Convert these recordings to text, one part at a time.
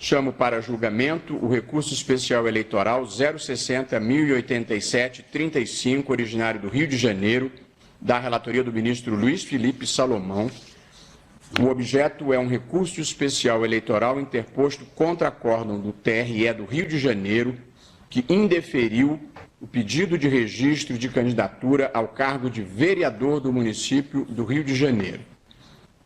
chamo para julgamento o recurso especial eleitoral 060.087-35, originário do Rio de Janeiro, da relatoria do ministro Luiz Felipe Salomão. O objeto é um recurso especial eleitoral interposto contra acórdão do TRE do Rio de Janeiro, que indeferiu o pedido de registro de candidatura ao cargo de vereador do município do Rio de Janeiro.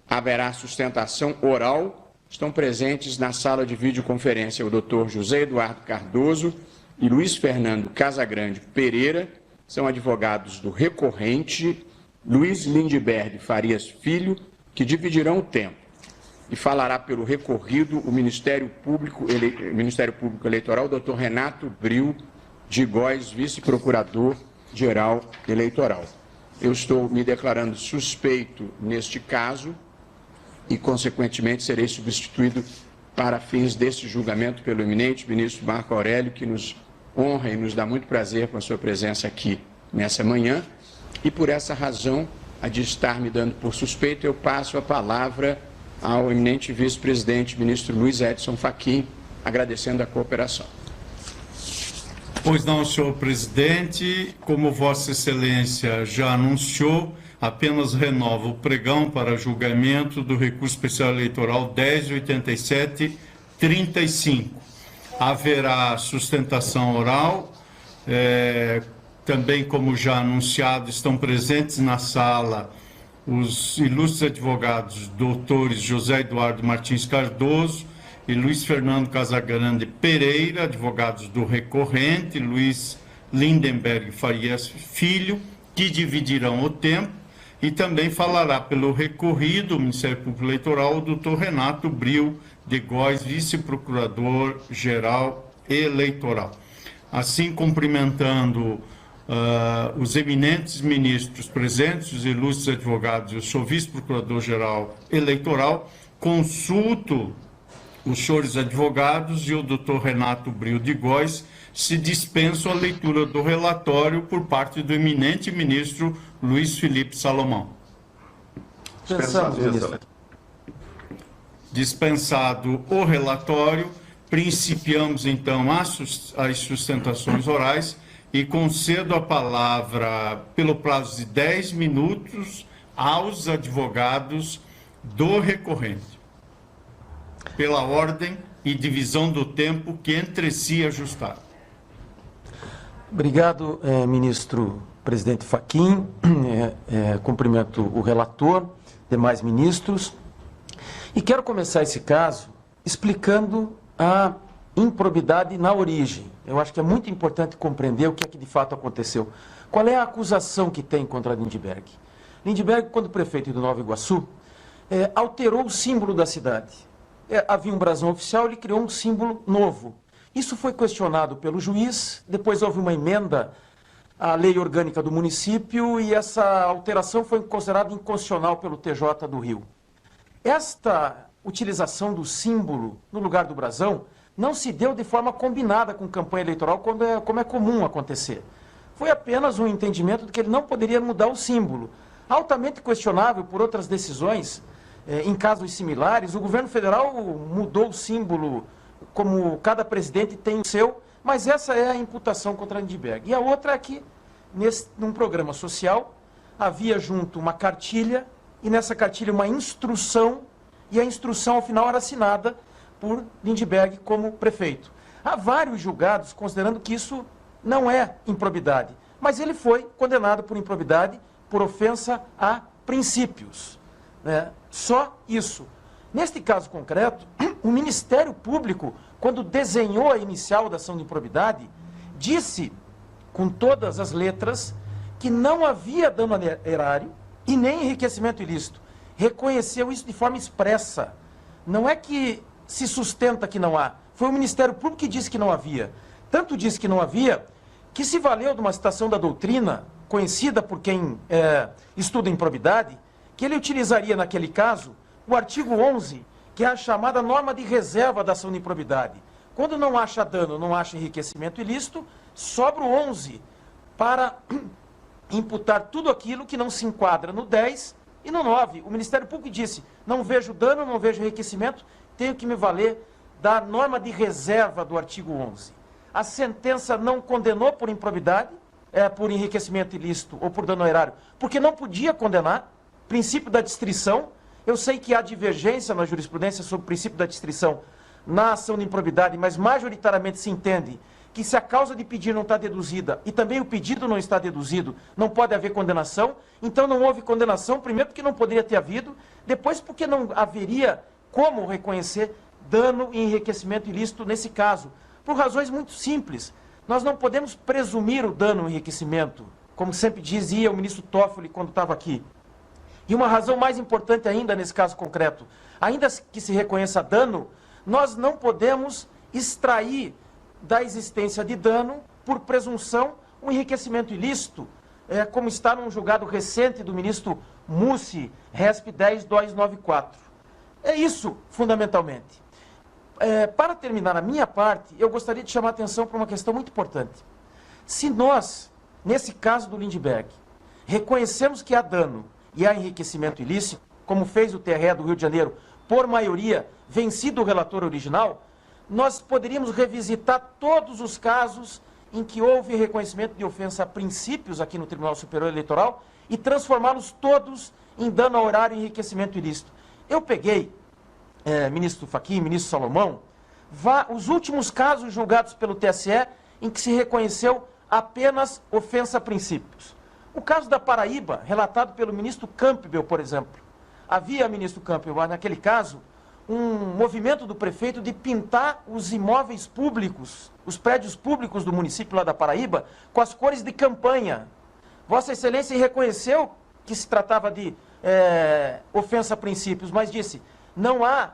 Haverá sustentação oral. Estão presentes na sala de videoconferência o Dr. José Eduardo Cardoso e Luiz Fernando Casagrande Pereira, são advogados do recorrente, Luiz Lindbergh Farias Filho, que dividirão o tempo. E falará pelo recorrido o Ministério Público Eleitoral, Dr. Renato Bril de Góes, vice-procurador-geral eleitoral. Eu estou me declarando suspeito neste caso e, consequentemente, serei substituído para fins deste julgamento pelo eminente ministro Marco Aurélio, que nos honra e nos dá muito prazer com a sua presença aqui nessa manhã. E, por essa razão, a de estar me dando por suspeito, eu passo a palavra ao eminente vice-presidente, ministro Luiz Edson Fachin, agradecendo a cooperação. Pois não, senhor presidente, como Vossa Excelência já anunciou, apenas renova o pregão para julgamento do recurso especial eleitoral 1087-35. Haverá sustentação oral, também como já anunciado, estão presentes na sala os ilustres advogados doutores José Eduardo Martins Cardoso e Luiz Fernando Casagrande Pereira, advogados do recorrente, Luiz Lindenberg Farias Filho, que dividirão o tempo, e também falará pelo recorrido o Ministério Público Eleitoral, o doutor Renato Bril de Góes, vice-procurador-geral eleitoral. Assim, cumprimentando os eminentes ministros presentes, os ilustres advogados, eu sou vice-procurador-geral eleitoral, consulto os senhores advogados e o doutor Renato Bril de Góes, se dispenso a leitura do relatório por parte do eminente ministro Luiz Felipe Salomão. Dispensado o relatório, principiamos então as sustentações orais e concedo a palavra pelo prazo de 10 minutos aos advogados do recorrente, pela ordem e divisão do tempo que entre si ajustaram. Obrigado, ministro presidente Fachin. Cumprimento o relator, demais ministros. E quero começar esse caso explicando a improbidade na origem. Eu acho que é muito importante compreender o que é que de fato aconteceu. Qual é a acusação que tem contra Lindbergh? Lindbergh, quando prefeito de Nova Iguaçu, alterou o símbolo da cidade. Havia um brasão oficial, ele criou um símbolo novo. Isso foi questionado pelo juiz, depois houve uma emenda à lei orgânica do município e essa alteração foi considerada inconstitucional pelo TJ do Rio. Esta utilização do símbolo no lugar do brasão não se deu de forma combinada com campanha eleitoral, como é comum acontecer. Foi apenas um entendimento de que ele não poderia mudar o símbolo. Altamente questionável por outras decisões, em casos similares, o governo federal mudou o símbolo, como cada presidente tem o seu, mas essa é a imputação contra Lindbergh. E a outra é que, num programa social, havia junto uma cartilha, e nessa cartilha uma instrução, e a instrução, ao final, era assinada por Lindbergh como prefeito. Há vários julgados considerando que isso não é improbidade, mas ele foi condenado por improbidade, por ofensa a princípios. Só isso. Neste caso concreto, o Ministério Público, quando desenhou a inicial da ação de improbidade, disse, com todas as letras, que não havia dano a erário e nem enriquecimento ilícito. Reconheceu isso de forma expressa. Não é que se sustenta que não há. Foi o Ministério Público que disse que não havia. Tanto disse que não havia, que se valeu de uma citação da doutrina, conhecida por quem estuda improbidade, que ele utilizaria naquele caso o artigo 11, que é a chamada norma de reserva da ação de improbidade. Quando não acha dano, não acha enriquecimento ilícito, sobra o 11 para imputar tudo aquilo que não se enquadra no 10 e no 9. O Ministério Público disse, não vejo dano, não vejo enriquecimento, tenho que me valer da norma de reserva do artigo 11. A sentença não condenou por improbidade, por enriquecimento ilícito ou por dano ao erário, porque não podia condenar, princípio da distrição. Eu sei que há divergência na jurisprudência sobre o princípio da distrição na ação de improbidade, mas majoritariamente se entende que se a causa de pedir não está deduzida e também o pedido não está deduzido, não pode haver condenação. Então não houve condenação, primeiro porque não poderia ter havido, depois porque não haveria como reconhecer dano e enriquecimento ilícito nesse caso, por razões muito simples. Nós não podemos presumir o dano e enriquecimento, como sempre dizia o ministro Toffoli quando estava aqui. E uma razão mais importante ainda nesse caso concreto, ainda que se reconheça dano, nós não podemos extrair da existência de dano, por presunção, um enriquecimento ilícito, como está num julgado recente do ministro Mussi, RESP 10.294. É isso, fundamentalmente. Para terminar a minha parte, eu gostaria de chamar a atenção para uma questão muito importante. Se nós, nesse caso do Lindbergh, reconhecemos que há dano e há enriquecimento ilícito, como fez o TRE do Rio de Janeiro, por maioria, vencido o relator original, nós poderíamos revisitar todos os casos em que houve reconhecimento de ofensa a princípios aqui no Tribunal Superior Eleitoral e transformá-los todos em dano ao erário e enriquecimento ilícito. Eu peguei, ministro Fachin, ministro Salomão, os últimos casos julgados pelo TSE em que se reconheceu apenas ofensa a princípios. O caso da Paraíba, relatado pelo ministro Campbell, por exemplo. Havia, ministro Campbell, naquele caso, um movimento do prefeito de pintar os imóveis públicos, os prédios públicos do município lá da Paraíba, com as cores de campanha. Vossa Excelência reconheceu que se tratava de ofensa a princípios, mas disse, não há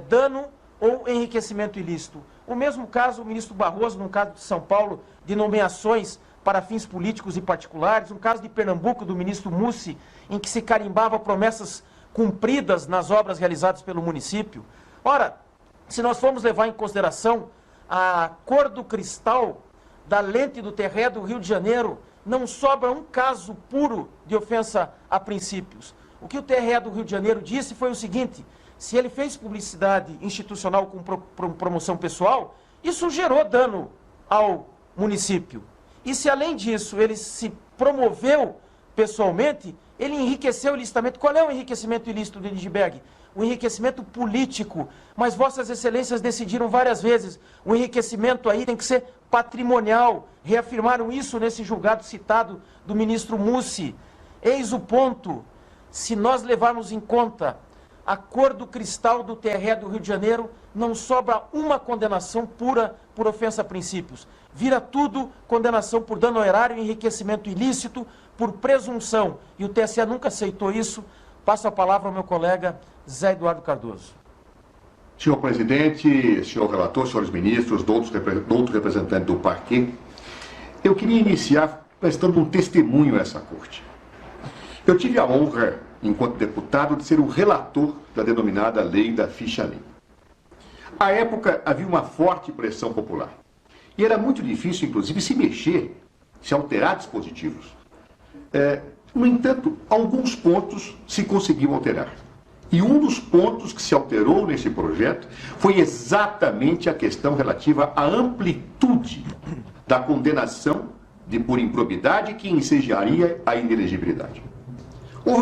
dano ou enriquecimento ilícito. O mesmo caso, o ministro Barroso, no caso de São Paulo, de nomeações para fins políticos e particulares, um caso de Pernambuco, do ministro Mussi, em que se carimbava promessas cumpridas nas obras realizadas pelo município. Ora, se nós formos levar em consideração a cor do cristal da lente do TRE do Rio de Janeiro, não sobra um caso puro de ofensa a princípios. O que o TRE do Rio de Janeiro disse foi o seguinte, se ele fez publicidade institucional com promoção pessoal, isso gerou dano ao município. E se além disso ele se promoveu pessoalmente, ele enriqueceu ilicitamente. Qual é o enriquecimento ilícito do Lindbergh? O enriquecimento político. Mas Vossas Excelências decidiram várias vezes, o enriquecimento aí tem que ser patrimonial. Reafirmaram isso nesse julgado citado do ministro Mussi. Eis o ponto. Se nós levarmos em conta a cor do cristal do TRE do Rio de Janeiro, não sobra uma condenação pura por ofensa a princípios. Vira tudo condenação por dano ao erário e enriquecimento ilícito, por presunção. E o TSE nunca aceitou isso. Passo a palavra ao meu colega Zé Eduardo Cardoso. Senhor presidente, senhor relator, senhores ministros, outros representantes do parquê, eu queria iniciar prestando um testemunho a essa corte. Eu tive a honra, enquanto deputado, de ser o relator da denominada lei da ficha limpa. À época, havia uma forte pressão popular. E era muito difícil, inclusive, se mexer, se alterar dispositivos. No entanto, alguns pontos se conseguiu alterar. E um dos pontos que se alterou nesse projeto foi exatamente a questão relativa à amplitude da condenação por improbidade que ensejaria a inelegibilidade. Houve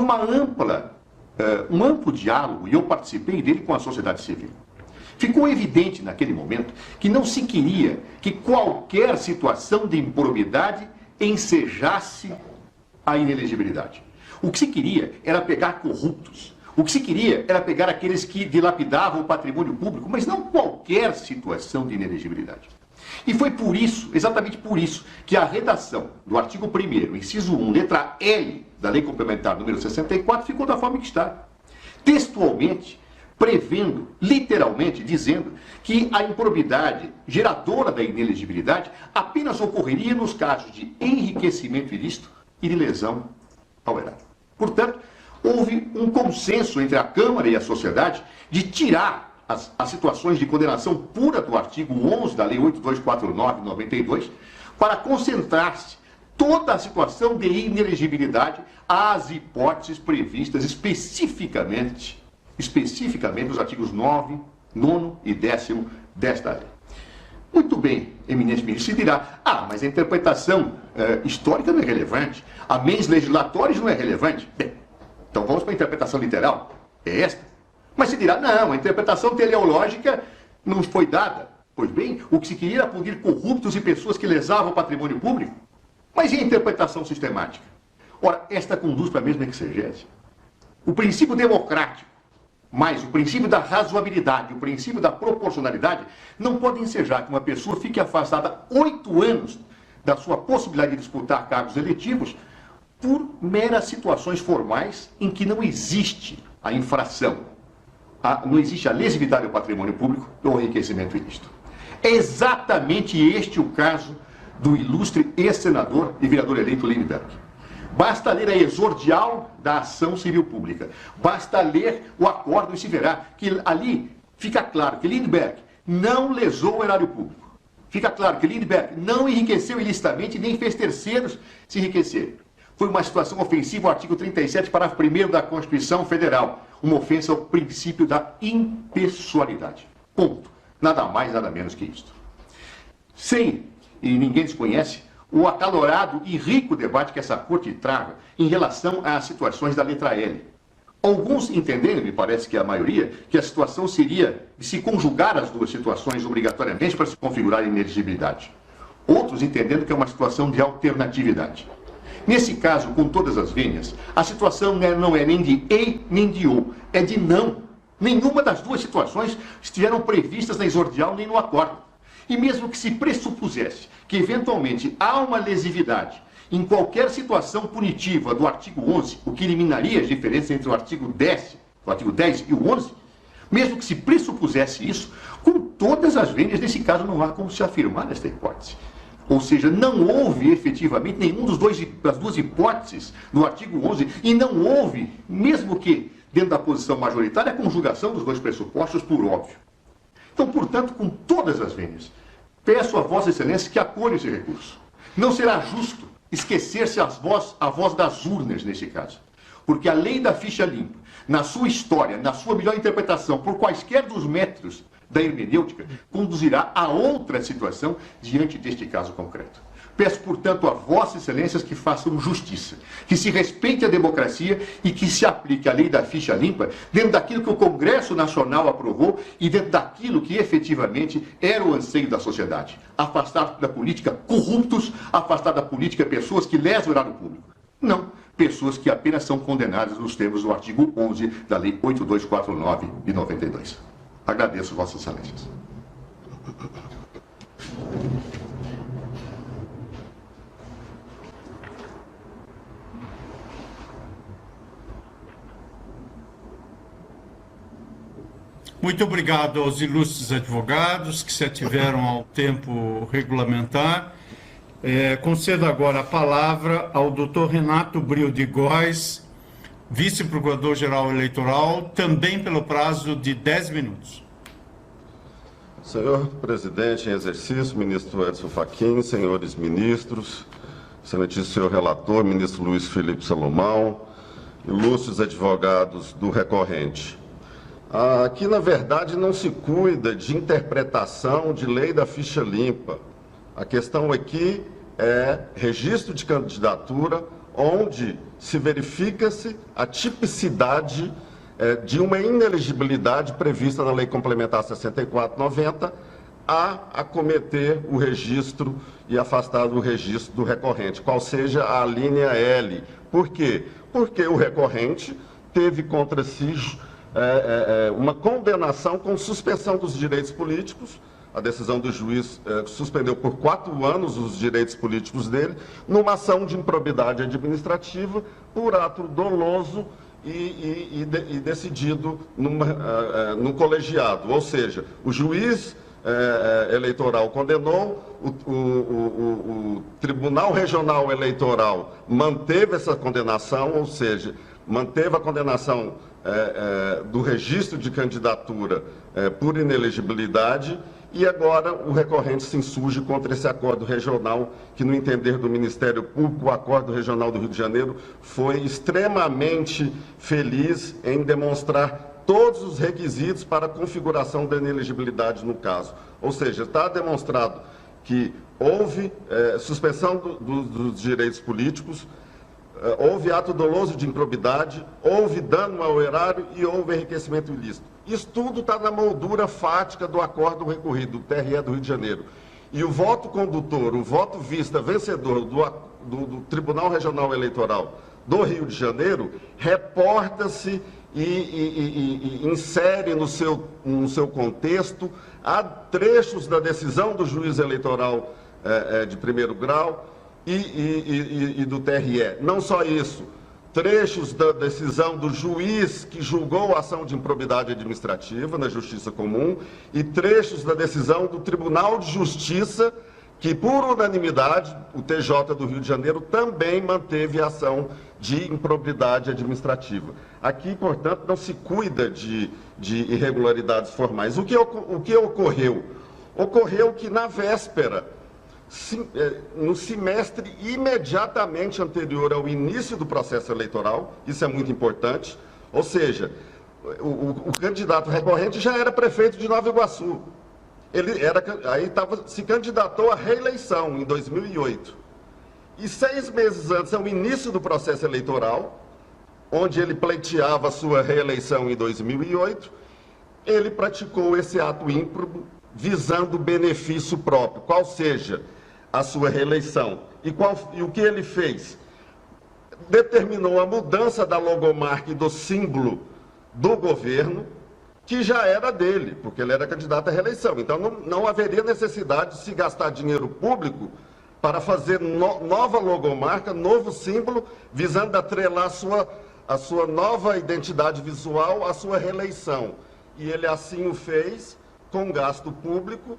um amplo diálogo, e eu participei dele com a sociedade civil. Ficou evidente naquele momento que não se queria que qualquer situação de improbidade ensejasse a inelegibilidade. O que se queria era pegar corruptos. O que se queria era pegar aqueles que dilapidavam o patrimônio público, mas não qualquer situação de inelegibilidade. E foi por isso, exatamente por isso, que a redação do artigo 1º, inciso 1, letra L, da Lei Complementar número 64, ficou da forma que está. Textualmente, prevendo, literalmente, dizendo que a improbidade geradora da inelegibilidade apenas ocorreria nos casos de enriquecimento ilícito e de lesão ao erário. Portanto, houve um consenso entre a Câmara e a sociedade de tirar as situações de condenação pura do artigo 11 da Lei 8249/92 para concentrar-se toda a situação de inelegibilidade às hipóteses previstas especificamente nos artigos 9 9º e 10º desta lei. Muito bem, eminente ministro, se dirá, mas a interpretação histórica não é relevante, a mens legislatórios não é relevante. Bem, então vamos para a interpretação literal, é esta. Mas se dirá, não, a interpretação teleológica não foi dada. Pois bem, o que se queria era punir corruptos e pessoas que lesavam o patrimônio público. Mas e a interpretação sistemática? Ora, esta conduz para a mesma exegese. O princípio democrático, mais o princípio da razoabilidade, o princípio da proporcionalidade, não podem ensejar que uma pessoa fique afastada 8 anos da sua possibilidade de disputar cargos eletivos por meras situações formais em que não existe a infração, não existe a lesividade ao patrimônio público ou enriquecimento ilícito. É exatamente este o caso do ilustre ex-senador e vereador eleito Lindbergh. Basta ler a exordial da ação civil pública. Basta ler o acordo e se verá que ali fica claro que Lindbergh não lesou o erário público. Fica claro que Lindbergh não enriqueceu ilicitamente nem fez terceiros se enriquecerem. Foi uma situação ofensiva ao artigo 37, parágrafo 1º da Constituição Federal. Uma ofensa ao princípio da impessoalidade. Ponto. Nada mais, nada menos que isto. Sem, e ninguém desconhece, o acalorado e rico debate que essa corte trava em relação às situações da letra L. Alguns entendendo, me parece que a maioria, que a situação seria de se conjugar as duas situações obrigatoriamente para se configurar a inelegibilidade. Outros entendendo que é uma situação de alternatividade. Nesse caso, com todas as vênias, a situação não é nem de e nem de ou, é de não. Nenhuma das duas situações estiveram previstas na exordial nem no acordo. E mesmo que se pressupusesse que eventualmente há uma lesividade em qualquer situação punitiva do artigo 11, o que eliminaria as diferenças entre o artigo 10 e o 11, mesmo que se pressupusesse isso, com todas as vênias, nesse caso não há como se afirmar esta hipótese. Ou seja, não houve efetivamente nenhum das duas hipóteses do artigo 11 e não houve, mesmo que dentro da posição majoritária, a conjugação dos dois pressupostos por óbvio. Então, portanto, com todas as vênias, peço a Vossa Excelência que acolha esse recurso. Não será justo esquecer-se a voz das urnas nesse caso. Porque a lei da ficha limpa, na sua história, na sua melhor interpretação, por quaisquer dos métodos da hermenêutica, conduzirá a outra situação diante deste caso concreto. Peço, portanto, a Vossas Excelências que façam justiça, que se respeite a democracia e que se aplique a lei da ficha limpa dentro daquilo que o Congresso Nacional aprovou e dentro daquilo que efetivamente era o anseio da sociedade. Afastar da política corruptos, afastar da política pessoas que lesam o erário público. Não, pessoas que apenas são condenadas nos termos do artigo 11 da Lei 8249 de 92. Agradeço, Vossas Excelências. Muito obrigado aos ilustres advogados que se ativeram ao tempo regulamentar. Concedo agora a palavra ao Dr. Renato Bril de Góes, vice-procurador-geral eleitoral, também pelo prazo de 10 minutos. Senhor presidente em exercício, ministro Edson Fachin, senhores ministros, excelentíssimo senhor relator, ministro Luiz Felipe Salomão, ilustres advogados do recorrente. Aqui, na verdade, não se cuida de interpretação de lei da ficha limpa. A questão aqui é registro de candidatura, onde se verifica-se a tipicidade de uma inelegibilidade prevista na Lei Complementar 64/90 a acometer o registro e afastar do registro do recorrente, qual seja a linha L. Por quê? Porque o recorrente teve contra si uma condenação com suspensão dos direitos políticos. A decisão do juiz suspendeu por 4 anos os direitos políticos dele, numa ação de improbidade administrativa por ato doloso e decidido no colegiado. Ou seja, o juiz eleitoral condenou, o Tribunal Regional Eleitoral manteve essa condenação, ou seja, manteve a condenação do registro de candidatura por inelegibilidade, e agora o recorrente se insurge contra esse acordo regional, que, no entender do Ministério Público, o acordo regional do Rio de Janeiro foi extremamente feliz em demonstrar todos os requisitos para a configuração da inelegibilidade no caso. Ou seja, está demonstrado que houve suspensão dos direitos políticos, houve ato doloso de improbidade, houve dano ao erário e houve enriquecimento ilícito. Isso tudo está na moldura fática do acórdão recorrido, do TRE do Rio de Janeiro. E o voto condutor, o voto vista vencedor do Tribunal Regional Eleitoral do Rio de Janeiro, reporta-se e insere no seu contexto há trechos da decisão do juiz eleitoral de primeiro grau e do TRE. Não só isso, trechos da decisão do juiz que julgou a ação de improbidade administrativa na Justiça Comum e trechos da decisão do Tribunal de Justiça que, por unanimidade, o TJ do Rio de Janeiro também manteve a ação de improbidade administrativa. Aqui, portanto, não se cuida de irregularidades formais. O que ocorreu? Ocorreu que, na véspera, no semestre imediatamente anterior ao início do processo eleitoral, isso é muito importante, ou seja, o candidato recorrente já era prefeito de Nova Iguaçu. Se candidatou à reeleição em 2008. E 6 meses antes, ao início do processo eleitoral, onde ele pleiteava a sua reeleição em 2008, ele praticou esse ato ímprobo visando benefício próprio, qual seja a sua reeleição. E o que ele fez? Determinou a mudança da logomarca e do símbolo do governo, que já era dele, porque ele era candidato à reeleição. Então, não haveria necessidade de se gastar dinheiro público para fazer nova logomarca, novo símbolo, visando atrelar a sua nova identidade visual à sua reeleição. E ele assim o fez, com gasto público,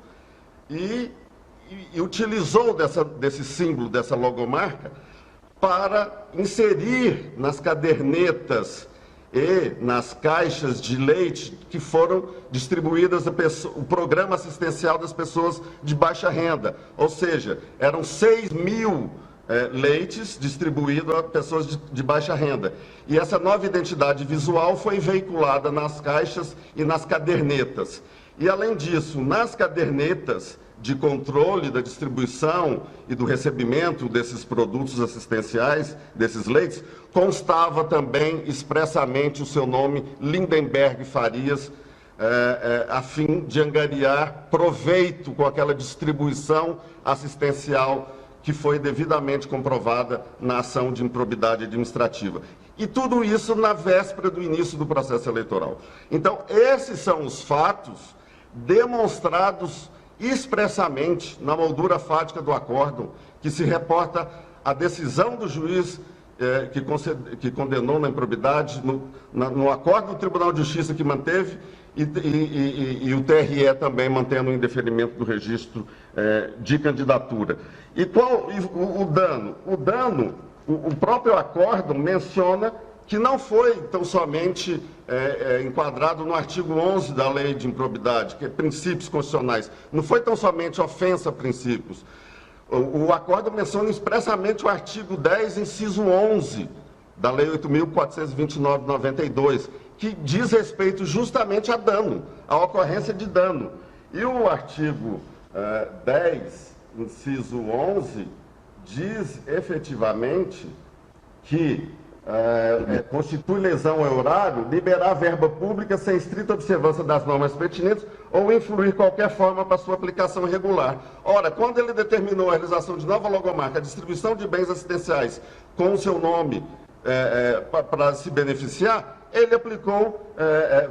e utilizou desse símbolo, dessa logomarca, para inserir nas cadernetas e nas caixas de leite que foram distribuídas o programa assistencial das pessoas de baixa renda. Ou seja, eram 6 mil leites distribuídos a pessoas de baixa renda. E essa nova identidade visual foi veiculada nas caixas e nas cadernetas. E, além disso, nas cadernetas de controle da distribuição e do recebimento desses produtos assistenciais, desses leites, constava também expressamente o seu nome, Lindenberg Farias, a fim de angariar proveito com aquela distribuição assistencial que foi devidamente comprovada na ação de improbidade administrativa. E tudo isso na véspera do início do processo eleitoral. Então, esses são os fatos demonstrados expressamente na moldura fática do acórdão, que se reporta a decisão do juiz que condenou na improbidade, no acórdão do Tribunal de Justiça que manteve, e o TRE também mantendo o indeferimento do registro de candidatura. E qual o dano? O próprio acórdão menciona que não foi tão somente enquadrado no artigo 11 da Lei de Improbidade, que é princípios constitucionais. Não foi tão somente ofensa a princípios. O acórdão menciona expressamente o artigo 10, inciso 11, da Lei 8.429 de 92, que diz respeito justamente a dano, à ocorrência de dano. E o artigo 10, inciso 11, diz efetivamente que constitui lesão ao erário liberar verba pública sem estrita observância das normas pertinentes ou influir qualquer forma para sua aplicação irregular. Ora, quando ele determinou a realização de nova logomarca, a distribuição de bens assistenciais com o seu nome para se beneficiar, ele aplicou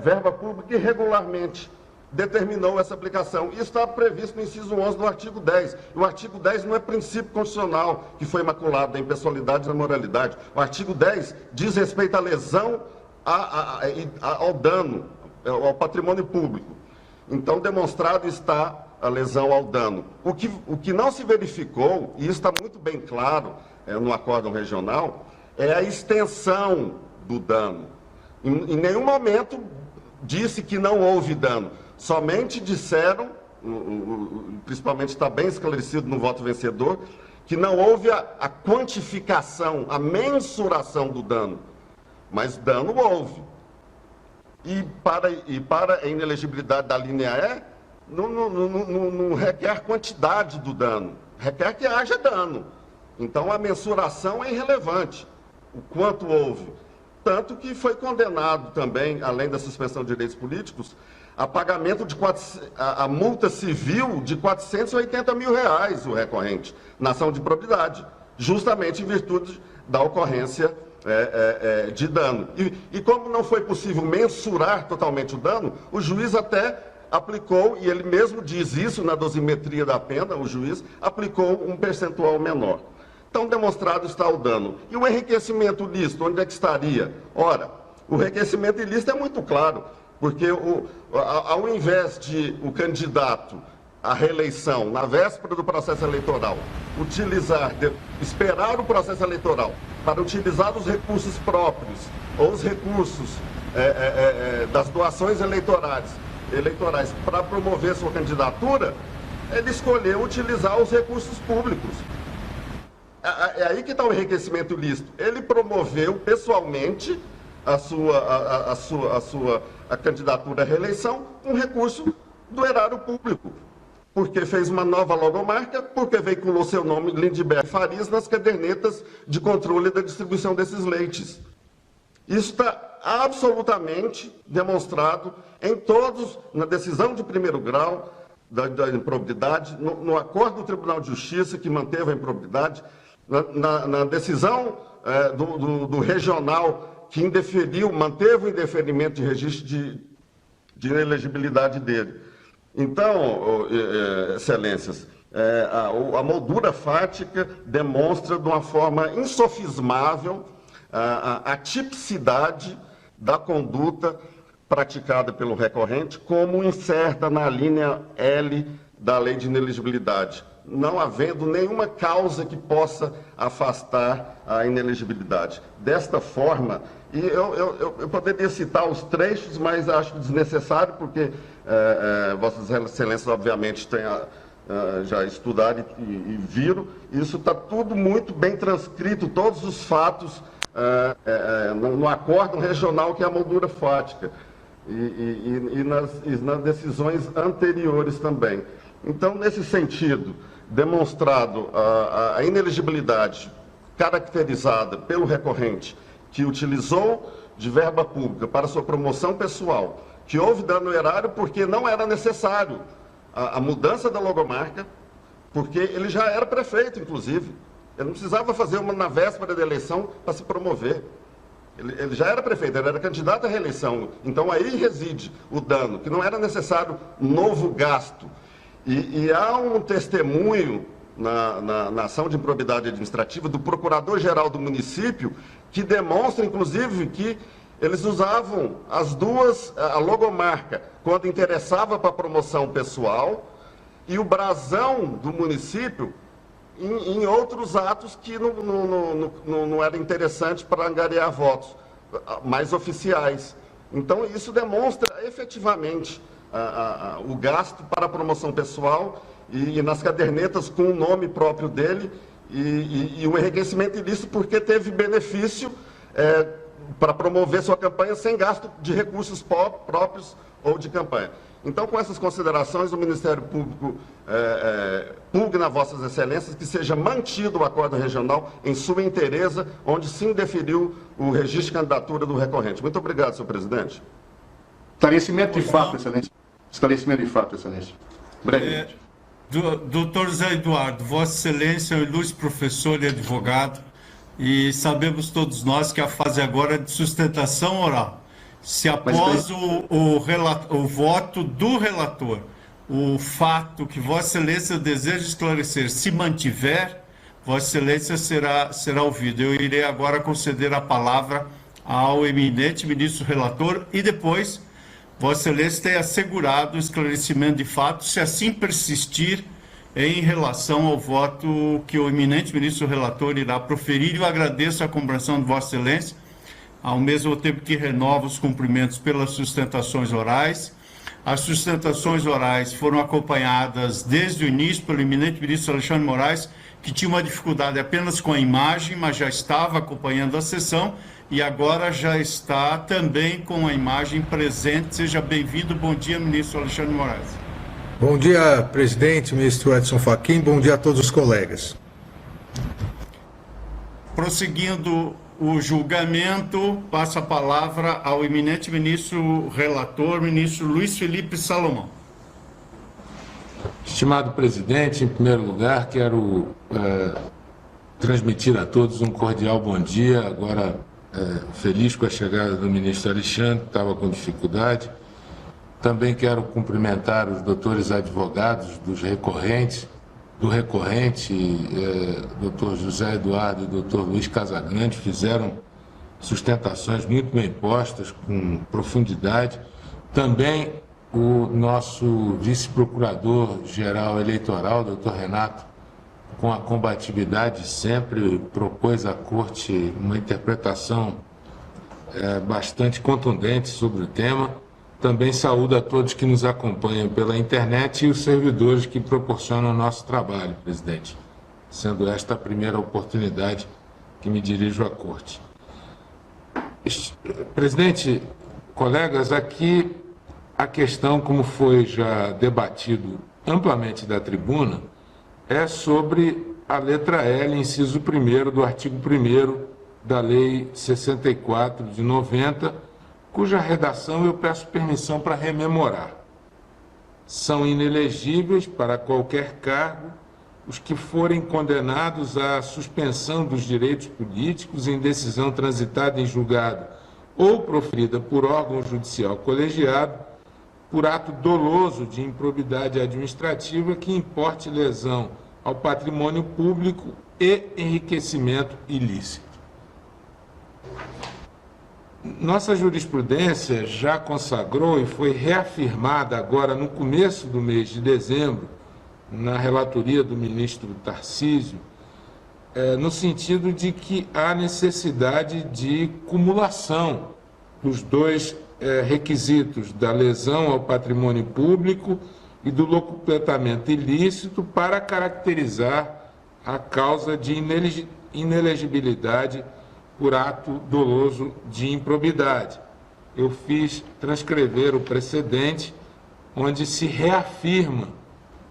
verba pública irregularmente. Determinou essa aplicação. Isso está previsto no inciso 11 do artigo 10. O artigo 10 não é princípio constitucional que foi maculado da impessoalidade e da moralidade. O artigo 10 diz respeito à lesão ao dano, ao patrimônio público. Então, demonstrado está a lesão ao dano. O que não se verificou, e isso está muito bem claro no acórdão regional, é a extensão do dano. Em nenhum momento disse que não houve dano. Somente disseram, principalmente está bem esclarecido no voto vencedor, que não houve a quantificação, a mensuração do dano. Mas dano houve. E para a inelegibilidade da linha E, não requer quantidade do dano, requer que haja dano. Então, a mensuração é irrelevante, o quanto houve. Tanto que foi condenado também, além da suspensão de direitos políticos, a pagamento de a multa civil de R$480 mil, o recorrente, na ação de improbidade, justamente em virtude da ocorrência de dano. E como não foi possível mensurar totalmente o dano, o juiz até aplicou, e ele mesmo diz isso na dosimetria da pena, o juiz aplicou um percentual menor. Então, demonstrado está o dano. E o enriquecimento ilícito, onde é que estaria? Ora, o enriquecimento ilícito é muito claro, porque ao invés de o candidato à reeleição, na véspera do processo eleitoral, esperar o processo eleitoral para utilizar os recursos próprios ou os recursos das doações eleitorais para promover sua candidatura, ele escolheu utilizar os recursos públicos. É aí que está o enriquecimento ilícito. Ele promoveu pessoalmente a candidatura à reeleição com recurso do erário público, porque fez uma nova logomarca, porque veiculou seu nome, Lindbergh Farias, nas cadernetas de controle da distribuição desses leites. Isso está absolutamente demonstrado em todos, na decisão de primeiro grau da improbidade, no acordo do Tribunal de Justiça, que manteve a improbidade, na decisão do regional, que manteve o indeferimento de registro de inelegibilidade dele. Então, excelências, a moldura fática demonstra de uma forma insofismável a tipicidade da conduta praticada pelo recorrente, como incerta na linha L da lei de inelegibilidade, não havendo nenhuma causa que possa afastar a inelegibilidade. Desta forma, e eu poderia citar os trechos, mas acho desnecessário, porque Vossas Excelências, obviamente, têm já estudaram e viram. Isso está tudo muito bem transcrito, todos os fatos, no acórdão regional, que é a moldura fática, e nas decisões anteriores também. Então, nesse sentido, demonstrado a inelegibilidade caracterizada pelo recorrente, que utilizou de verba pública para sua promoção pessoal, que houve dano erário porque não era necessário a mudança da logomarca, porque ele já era prefeito, inclusive. Ele não precisava fazer uma na véspera da eleição para se promover. Ele já era prefeito, ele era candidato à reeleição. Então, aí reside o dano, que não era necessário novo gasto. E há um testemunho na ação de improbidade administrativa do procurador-geral do município, que demonstra, inclusive, que eles usavam a logomarca, quando interessava para promoção pessoal, e o brasão do município em outros atos que não era interessante para angariar votos, mais oficiais. Então, isso demonstra efetivamente o gasto para a promoção pessoal e nas cadernetas com o nome próprio dele e o enriquecimento ilícito, porque teve benefício para promover sua campanha sem gasto de recursos próprios ou de campanha. Então, com essas considerações, o Ministério Público pugna a Vossas Excelências que seja mantido o acordo regional em sua inteireza, onde se indeferiu o registro de candidatura do recorrente. Muito obrigado, senhor presidente. Esclarecimento de fato, Excelência. Esclarecimento de fato, Excelência. Brevemente. Doutor Zé Eduardo, Vossa Excelência é um ilustre professor e advogado, e sabemos todos nós que a fase agora é de sustentação oral. Se após o voto do relator, o fato que Vossa Excelência deseja esclarecer se mantiver, Vossa Excelência será ouvido. Eu irei agora conceder a palavra ao eminente ministro relator e depois Vossa Excelência tem assegurado o esclarecimento de fato, se assim persistir em relação ao voto que o eminente ministro relator irá proferir. Eu agradeço a compreensão de Vossa Excelência, ao mesmo tempo que renova os cumprimentos pelas sustentações orais. As sustentações orais foram acompanhadas desde o início pelo eminente ministro Alexandre Moraes, que tinha uma dificuldade apenas com a imagem, mas já estava acompanhando a sessão e agora já está também com a imagem presente. Seja bem-vindo. Bom dia, ministro Alexandre Moraes. Bom dia, presidente, ministro Edson Fachin. Bom dia a todos os colegas. Prosseguindo o julgamento, passo a palavra ao eminente ministro relator, ministro Luiz Felipe Salomão. Estimado presidente, em primeiro lugar, quero transmitir a todos um cordial bom dia, agora feliz com a chegada do ministro Alexandre, que estava com dificuldade. Também quero cumprimentar os doutores advogados dos recorrentes, do recorrente, doutor José Eduardo e doutor Luiz Casagrande, fizeram sustentações muito bem postas, com profundidade. Também o nosso vice-procurador-geral eleitoral, doutor Renato, com a combatividade sempre, propôs à Corte uma interpretação bastante contundente sobre o tema. Também saúdo a todos que nos acompanham pela internet e os servidores que proporcionam o nosso trabalho, presidente, sendo esta a primeira oportunidade que me dirijo à Corte. Presidente, colegas, aqui a questão, como foi já debatido amplamente da tribuna, é sobre a letra L, inciso 1º do artigo 1º da Lei 64 de 90, cuja redação eu peço permissão para rememorar. São inelegíveis para qualquer cargo os que forem condenados à suspensão dos direitos políticos em decisão transitada em julgado ou proferida por órgão judicial colegiado por ato doloso de improbidade administrativa que importe lesão ao patrimônio público e enriquecimento ilícito. Nossa jurisprudência já consagrou e foi reafirmada agora no começo do mês de dezembro, na relatoria do ministro Tarcísio, no sentido de que há necessidade de cumulação dos dois requisitos da lesão ao patrimônio público e do locupletamento ilícito para caracterizar a causa de inelegibilidade por ato doloso de improbidade. Eu fiz transcrever o precedente, onde se reafirma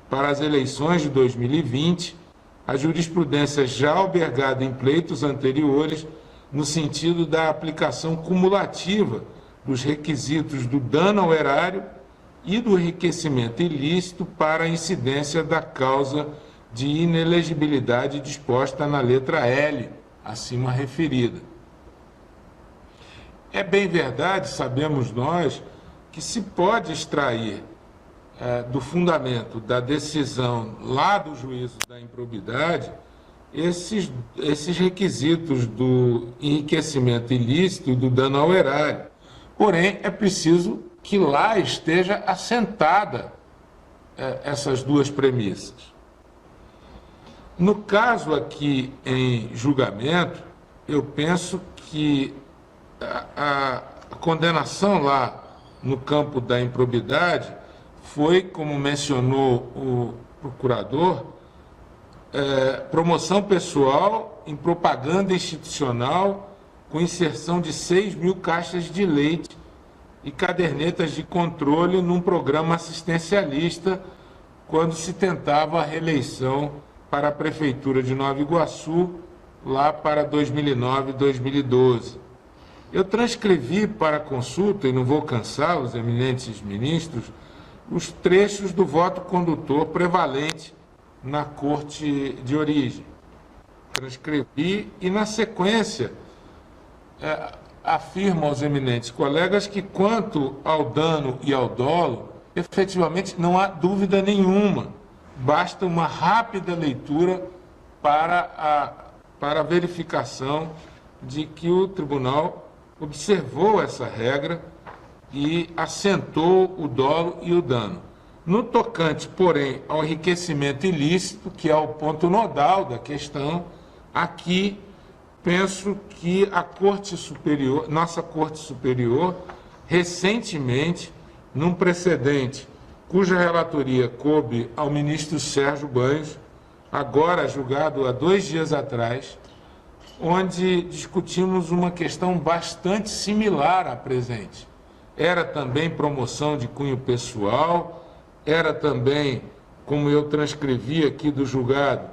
para as eleições de 2020 a jurisprudência já albergada em pleitos anteriores, no sentido da aplicação cumulativa dos requisitos do dano ao erário e do enriquecimento ilícito para a incidência da causa de inelegibilidade disposta na letra L, acima referida. É bem verdade, sabemos nós, que se pode extrair do fundamento da decisão lá do juízo da improbidade esses requisitos do enriquecimento ilícito e do dano ao erário. Porém, é preciso que lá esteja assentada essas duas premissas. No caso aqui em julgamento, eu penso que a condenação lá no campo da improbidade foi, como mencionou o procurador, promoção pessoal em propaganda institucional com inserção de 6.000 caixas de leite e cadernetas de controle num programa assistencialista quando se tentava a reeleição para a Prefeitura de Nova Iguaçu, lá para 2009 e 2012. Eu transcrevi para consulta, e não vou cansar os eminentes ministros, os trechos do voto condutor prevalente na Corte de origem. Transcrevi e, na sequência, afirmo aos eminentes colegas que, quanto ao dano e ao dolo, efetivamente não há dúvida nenhuma. Basta uma rápida leitura para a verificação de que o tribunal observou essa regra e assentou o dolo e o dano. No tocante, porém, ao enriquecimento ilícito, que é o ponto nodal da questão, aqui penso que a Corte Superior, nossa Corte Superior, recentemente num precedente cuja relatoria coube ao ministro Sérgio Banhos, agora julgado há 2 dias atrás, onde discutimos uma questão bastante similar à presente. Era também promoção de cunho pessoal, era também, como eu transcrevi aqui do julgado,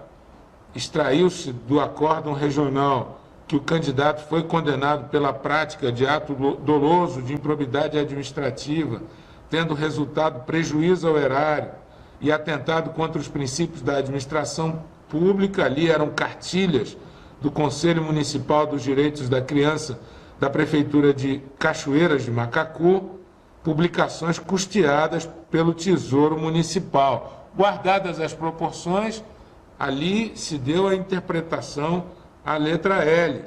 extraiu-se do acórdão regional que o candidato foi condenado pela prática de ato doloso de improbidade administrativa, tendo resultado prejuízo ao erário e atentado contra os princípios da administração pública. Ali eram cartilhas do Conselho Municipal dos Direitos da Criança da Prefeitura de Cachoeiras de Macacu, publicações custeadas pelo Tesouro Municipal. Guardadas as proporções, ali se deu a interpretação à letra L,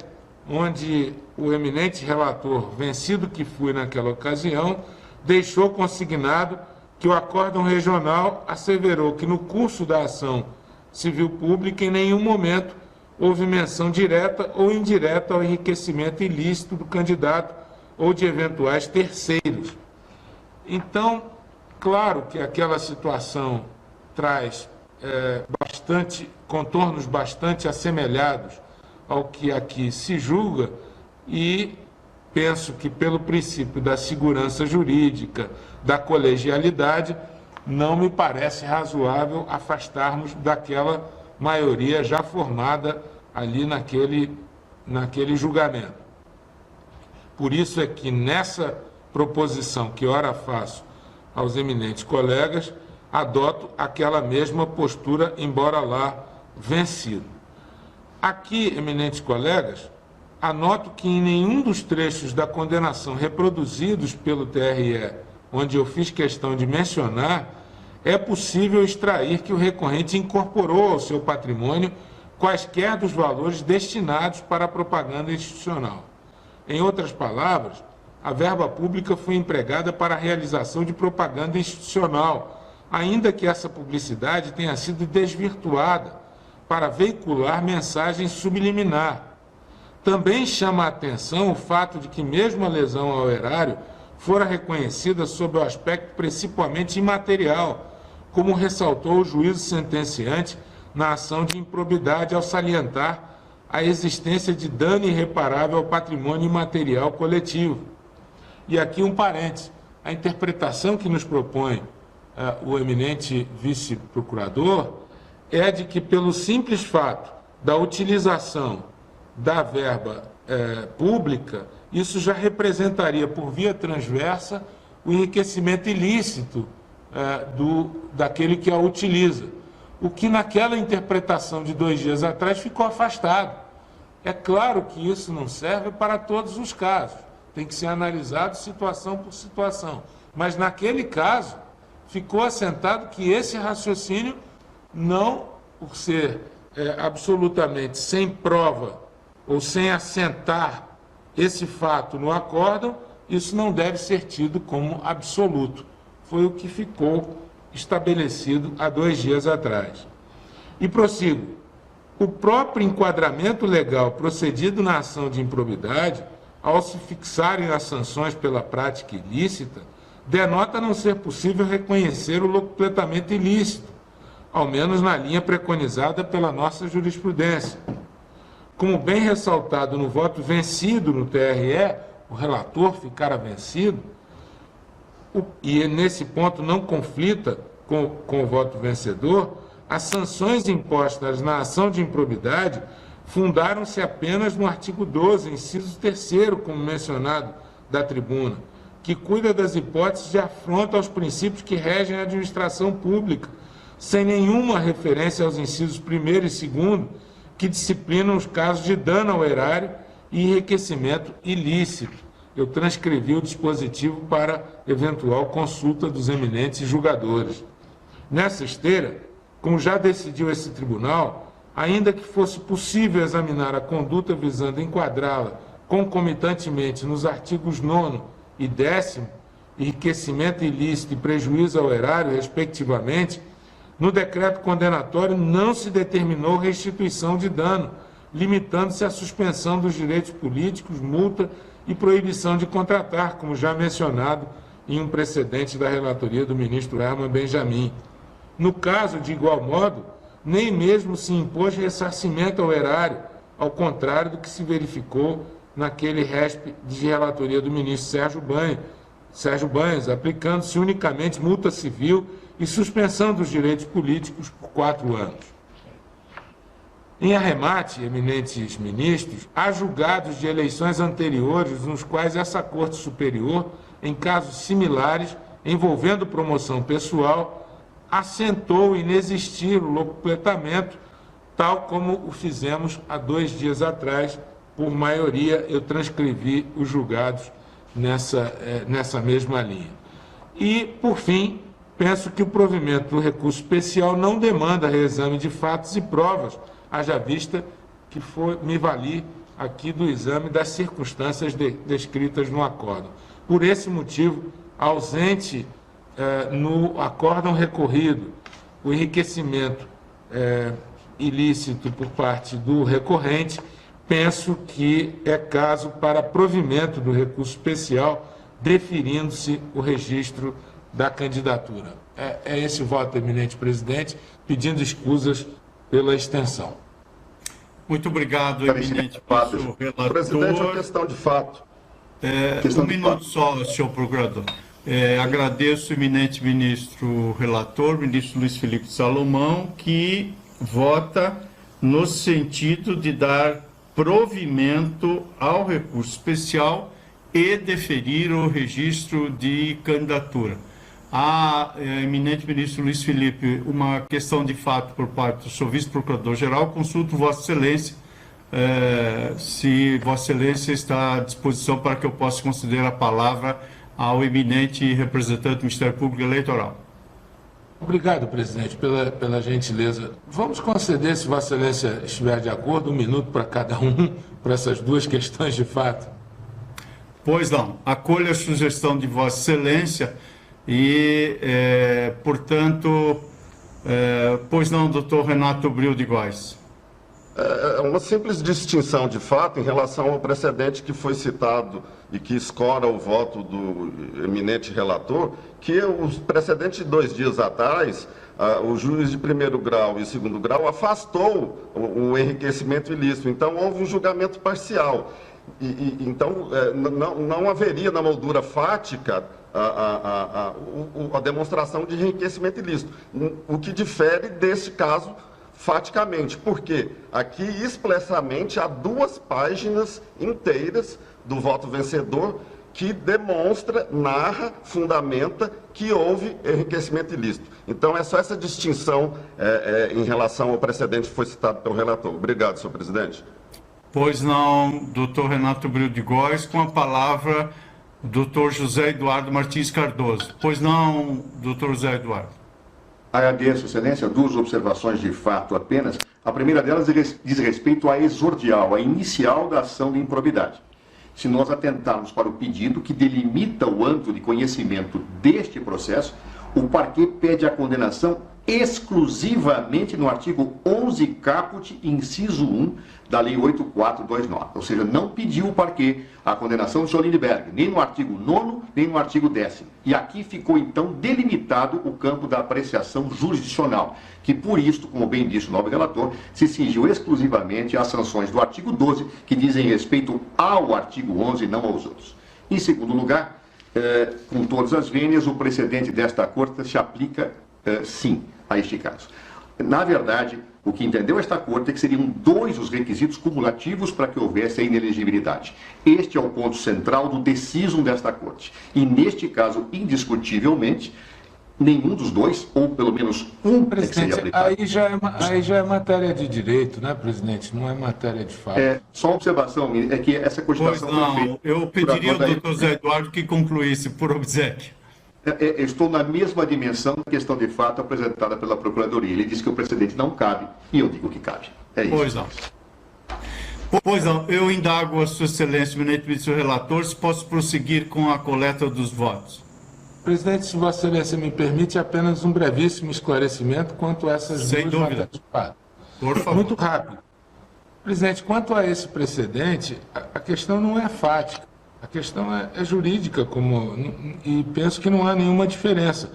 onde o eminente relator, vencido que fui naquela ocasião, deixou consignado que o acórdão regional asseverou que no curso da ação civil pública em nenhum momento houve menção direta ou indireta ao enriquecimento ilícito do candidato ou de eventuais terceiros. Então, claro que aquela situação traz contornos bastante assemelhados ao que aqui se julga, e penso que pelo princípio da segurança jurídica, da colegialidade, não me parece razoável afastarmos daquela maioria já formada ali naquele julgamento. Por isso é que nessa proposição que ora faço aos eminentes colegas, adoto aquela mesma postura, embora lá vencido. Aqui, eminentes colegas, anoto que em nenhum dos trechos da condenação reproduzidos pelo TRE, onde eu fiz questão de mencionar, é possível extrair que o recorrente incorporou ao seu patrimônio quaisquer dos valores destinados para a propaganda institucional. Em outras palavras, a verba pública foi empregada para a realização de propaganda institucional, ainda que essa publicidade tenha sido desvirtuada para veicular mensagem subliminar. Também chama a atenção o fato de que mesmo a lesão ao erário fora reconhecida sob o aspecto principalmente imaterial, como ressaltou o juízo sentenciante na ação de improbidade ao salientar a existência de dano irreparável ao patrimônio imaterial coletivo. E aqui um parêntese, a interpretação que nos propõe o eminente vice-procurador é de que, pelo simples fato da utilização da verba pública, isso já representaria, por via transversa, o enriquecimento ilícito daquele que a utiliza, o que naquela interpretação de 2 dias atrás ficou afastado. É claro que isso não serve para todos os casos, tem que ser analisado situação por situação, mas naquele caso ficou assentado que esse raciocínio não, por ser absolutamente sem prova ou sem assentar esse fato no acórdão, isso não deve ser tido como absoluto. Foi o que ficou estabelecido há 2 dias atrás. E prossigo. O próprio enquadramento legal procedido na ação de improbidade, ao se fixarem as sanções pela prática ilícita, denota não ser possível reconhecer o locupletamento ilícito, ao menos na linha preconizada pela nossa jurisprudência. Como bem ressaltado no voto vencido no TRE, o relator ficara vencido, e nesse ponto não conflita com o voto vencedor, as sanções impostas na ação de improbidade fundaram-se apenas no artigo 12, inciso 3º, como mencionado da tribuna, que cuida das hipóteses de afronta aos princípios que regem a administração pública, sem nenhuma referência aos incisos 1º e 2º, que disciplinam os casos de dano ao erário e enriquecimento ilícito. Eu transcrevi o dispositivo para eventual consulta dos eminentes julgadores. Nessa esteira, como já decidiu esse tribunal, ainda que fosse possível examinar a conduta visando enquadrá-la concomitantemente nos artigos 9º e 10º, enriquecimento ilícito e prejuízo ao erário, respectivamente, no decreto condenatório não se determinou restituição de dano, limitando-se à suspensão dos direitos políticos, multa e proibição de contratar, como já mencionado em um precedente da relatoria do ministro Herman Benjamin. No caso, de igual modo, nem mesmo se impôs ressarcimento ao erário, ao contrário do que se verificou naquele RESP de relatoria do ministro Sérgio Banhas, aplicando-se unicamente multa civil e suspensão dos direitos políticos por 4 anos. Em arremate, eminentes ministros, há julgados de eleições anteriores nos quais essa Corte Superior, em casos similares, envolvendo promoção pessoal, assentou inexistir o locupletamento, tal como o fizemos há 2 dias atrás. Por maioria, eu transcrevi os julgados nessa mesma linha. E, por fim, penso que o provimento do recurso especial não demanda reexame de fatos e provas, haja vista que me vali aqui do exame das circunstâncias descritas no acórdão. Por esse motivo, ausente no acórdão recorrido o enriquecimento ilícito por parte do recorrente, penso que é caso para provimento do recurso especial, deferindo-se o registro da candidatura. É esse o voto, eminente presidente, pedindo escusas pela extensão. Muito obrigado, eminente relator. Presidente, é uma questão de fato. Um minuto só, senhor procurador. Agradeço o eminente ministro relator, ministro Luiz Filipe Salomão, que vota no sentido de dar provimento ao recurso especial e deferir o registro de candidatura. Eminente ministro Luiz Filipe, uma questão de fato por parte do senhor vice-procurador-geral, consulto Vossa Excelência se Vossa Excelência está à disposição para que eu possa conceder a palavra ao eminente representante do Ministério Público Eleitoral. Obrigado, presidente, pela gentileza. Vamos conceder, se Vossa Excelência estiver de acordo, 1 minuto para cada um, para essas 2 questões de fato. Pois não. Acolho a sugestão de Vossa Excelência e, portanto, pois não, doutor Renato Bril de Góes. Uma simples distinção de fato em relação ao precedente que foi citado e que escora o voto do eminente relator, que o precedente de 2 dias atrás, o juiz de 1º grau e 2º grau afastou o enriquecimento ilícito, então houve um julgamento parcial. Então, não haveria na moldura fática a demonstração de enriquecimento ilícito, o que difere desse caso faticamente, porque aqui expressamente há 2 páginas inteiras do voto vencedor que demonstra, narra, fundamenta que houve enriquecimento ilícito. Então é só essa distinção em relação ao precedente que foi citado pelo relator. Obrigado, senhor presidente. Pois não, doutor Renato Bril de Góes, com a palavra doutor José Eduardo Martins Cardoso. Pois não, doutor José Eduardo. Agradeço, excelência. 2 observações de fato apenas. A primeira delas diz respeito à exordial, à inicial da ação de improbidade. Se nós atentarmos para o pedido que delimita o âmbito de conhecimento deste processo, o parquet pede a condenação exclusivamente no artigo 11 caput, inciso 1, da Lei 8429. Ou seja, não pediu o parquet a condenação de senhor Lindbergh, nem no artigo 9º, nem no artigo 10º. E aqui ficou, então, delimitado o campo da apreciação jurisdicional, que, por isto, como bem disse o nobre relator, se cingiu exclusivamente às sanções do artigo 12, que dizem respeito ao artigo 11 e não aos outros. Em segundo lugar, com todas as vênias, o precedente desta Corte se aplica, sim, a este caso. Na verdade, o que entendeu esta Corte é que seriam 2 os requisitos cumulativos para que houvesse a inelegibilidade. Este é o ponto central do decisum desta Corte. E, neste caso, indiscutivelmente, nenhum dos 2, ou pelo menos um, tem que ser aplicado. Aí já é matéria de direito, né, presidente? Não é matéria de fato. Só uma observação, é que essa cogitação... Pois não, eu pediria ao doutor José Eduardo que concluísse por obséquio. Eu estou na mesma dimensão da questão de fato apresentada pela Procuradoria. Ele disse que o precedente não cabe, e eu digo que cabe. É isso. Pois não. Pois não, eu indago a Sua Excelência, eminente ministro relator, se posso prosseguir com a coleta dos votos. Presidente, se Vossa Excelência me permite, apenas um brevíssimo esclarecimento quanto a essas 2 matérias. Por favor. Muito rápido. Presidente, quanto a esse precedente, a questão não é fática. A questão é jurídica, e penso que não há nenhuma diferença.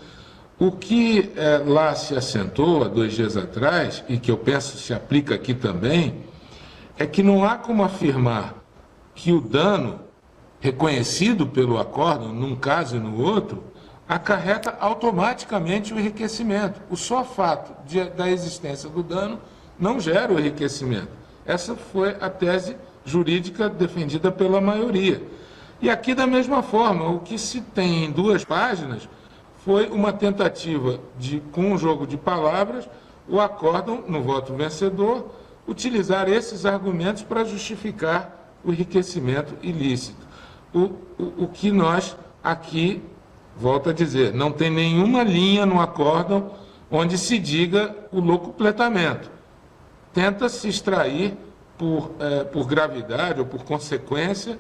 O que lá se assentou há 2 dias atrás, e que eu penso se aplica aqui também, é que não há como afirmar que o dano reconhecido pelo acórdão, num caso e no outro, acarreta automaticamente o enriquecimento. O só fato da existência do dano não gera o enriquecimento. Essa foi a tese jurídica defendida pela maioria. E aqui, da mesma forma, o que se tem em 2 páginas foi uma tentativa de, com um jogo de palavras, o acórdão, no voto vencedor, utilizar esses argumentos para justificar o enriquecimento ilícito. O que nós aqui, volto a dizer, não tem nenhuma linha no acórdão onde se diga o locupletamento. Tenta-se extrair por gravidade ou por consequência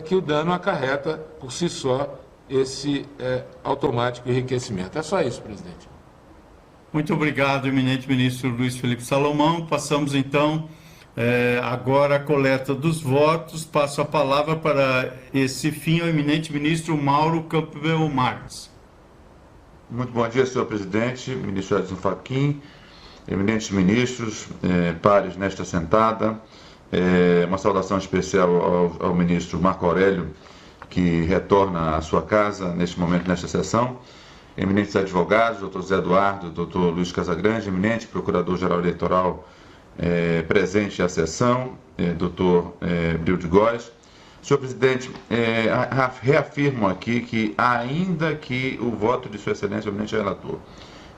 que o dano acarreta por si só esse automático enriquecimento. É só isso, presidente. Muito obrigado, eminente ministro Luiz Felipe Salomão. Passamos, então, agora a coleta dos votos. Passo a palavra para esse fim ao eminente ministro Mauro Campbell Marques. Muito bom dia, senhor presidente, ministro Edson Fachin, eminentes ministros, pares nesta sentada. Uma saudação especial ao ministro Marco Aurélio, que retorna à sua casa neste momento, nesta sessão. Eminentes advogados, doutor Zé Eduardo, doutor Luiz Casagrande, eminente procurador-geral eleitoral presente à sessão, doutor Bril de Góes. Senhor presidente, reafirmo aqui que, ainda que o voto de sua excelência, o eminente relator,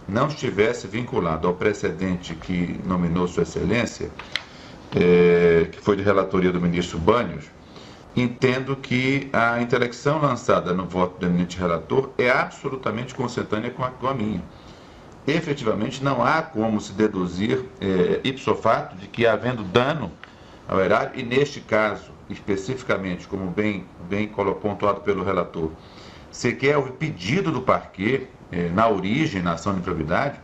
não estivesse vinculado ao precedente que nominou sua excelência, que foi de relatoria do ministro Banhos, entendo que a intelecção lançada no voto do eminente relator é absolutamente consentânea com a minha. Efetivamente, não há como se deduzir ipso facto de que, havendo dano ao erário, e neste caso, especificamente, como bem pontuado pelo relator, sequer houve pedido do parquê na origem, na ação de improbidade,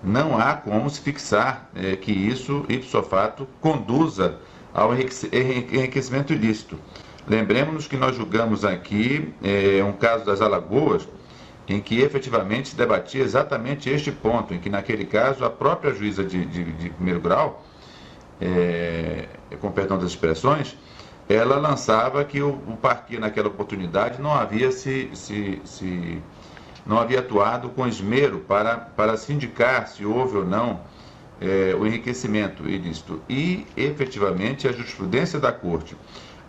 não há como se fixar que isso, ipso facto, conduza ao enriquecimento ilícito. Lembremos-nos que nós julgamos aqui um caso das Alagoas, em que efetivamente se debatia exatamente este ponto, em que naquele caso a própria juíza de primeiro grau, com perdão das expressões, ela lançava que o parquê naquela oportunidade não havia não havia atuado com esmero para se indicar se houve ou não o enriquecimento ilícito. E, efetivamente, a jurisprudência da Corte,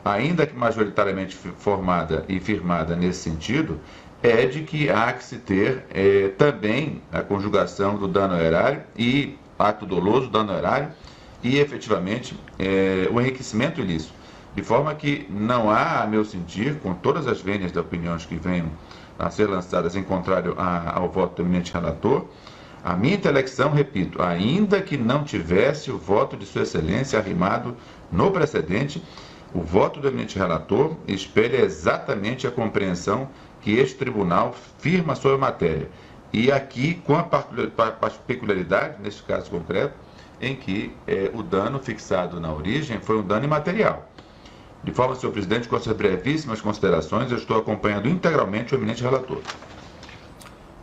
ainda que majoritariamente formada e firmada nesse sentido, é de que há que se ter também a conjugação do dano ao erário e ato doloso, dano ao erário, e, efetivamente, o enriquecimento ilícito. De forma que não há, a meu sentir, com todas as vênias de opiniões que venham a ser lançadas em contrário ao voto do eminente relator, a minha intelecção, repito, ainda que não tivesse o voto de sua excelência arrimado no precedente, o voto do eminente relator espelha exatamente a compreensão que este tribunal firma sobre a matéria. E aqui, com a peculiaridade, neste caso concreto, em que o dano fixado na origem foi um dano imaterial. De forma, senhor presidente, com essas brevíssimas considerações, eu estou acompanhando integralmente o eminente relator.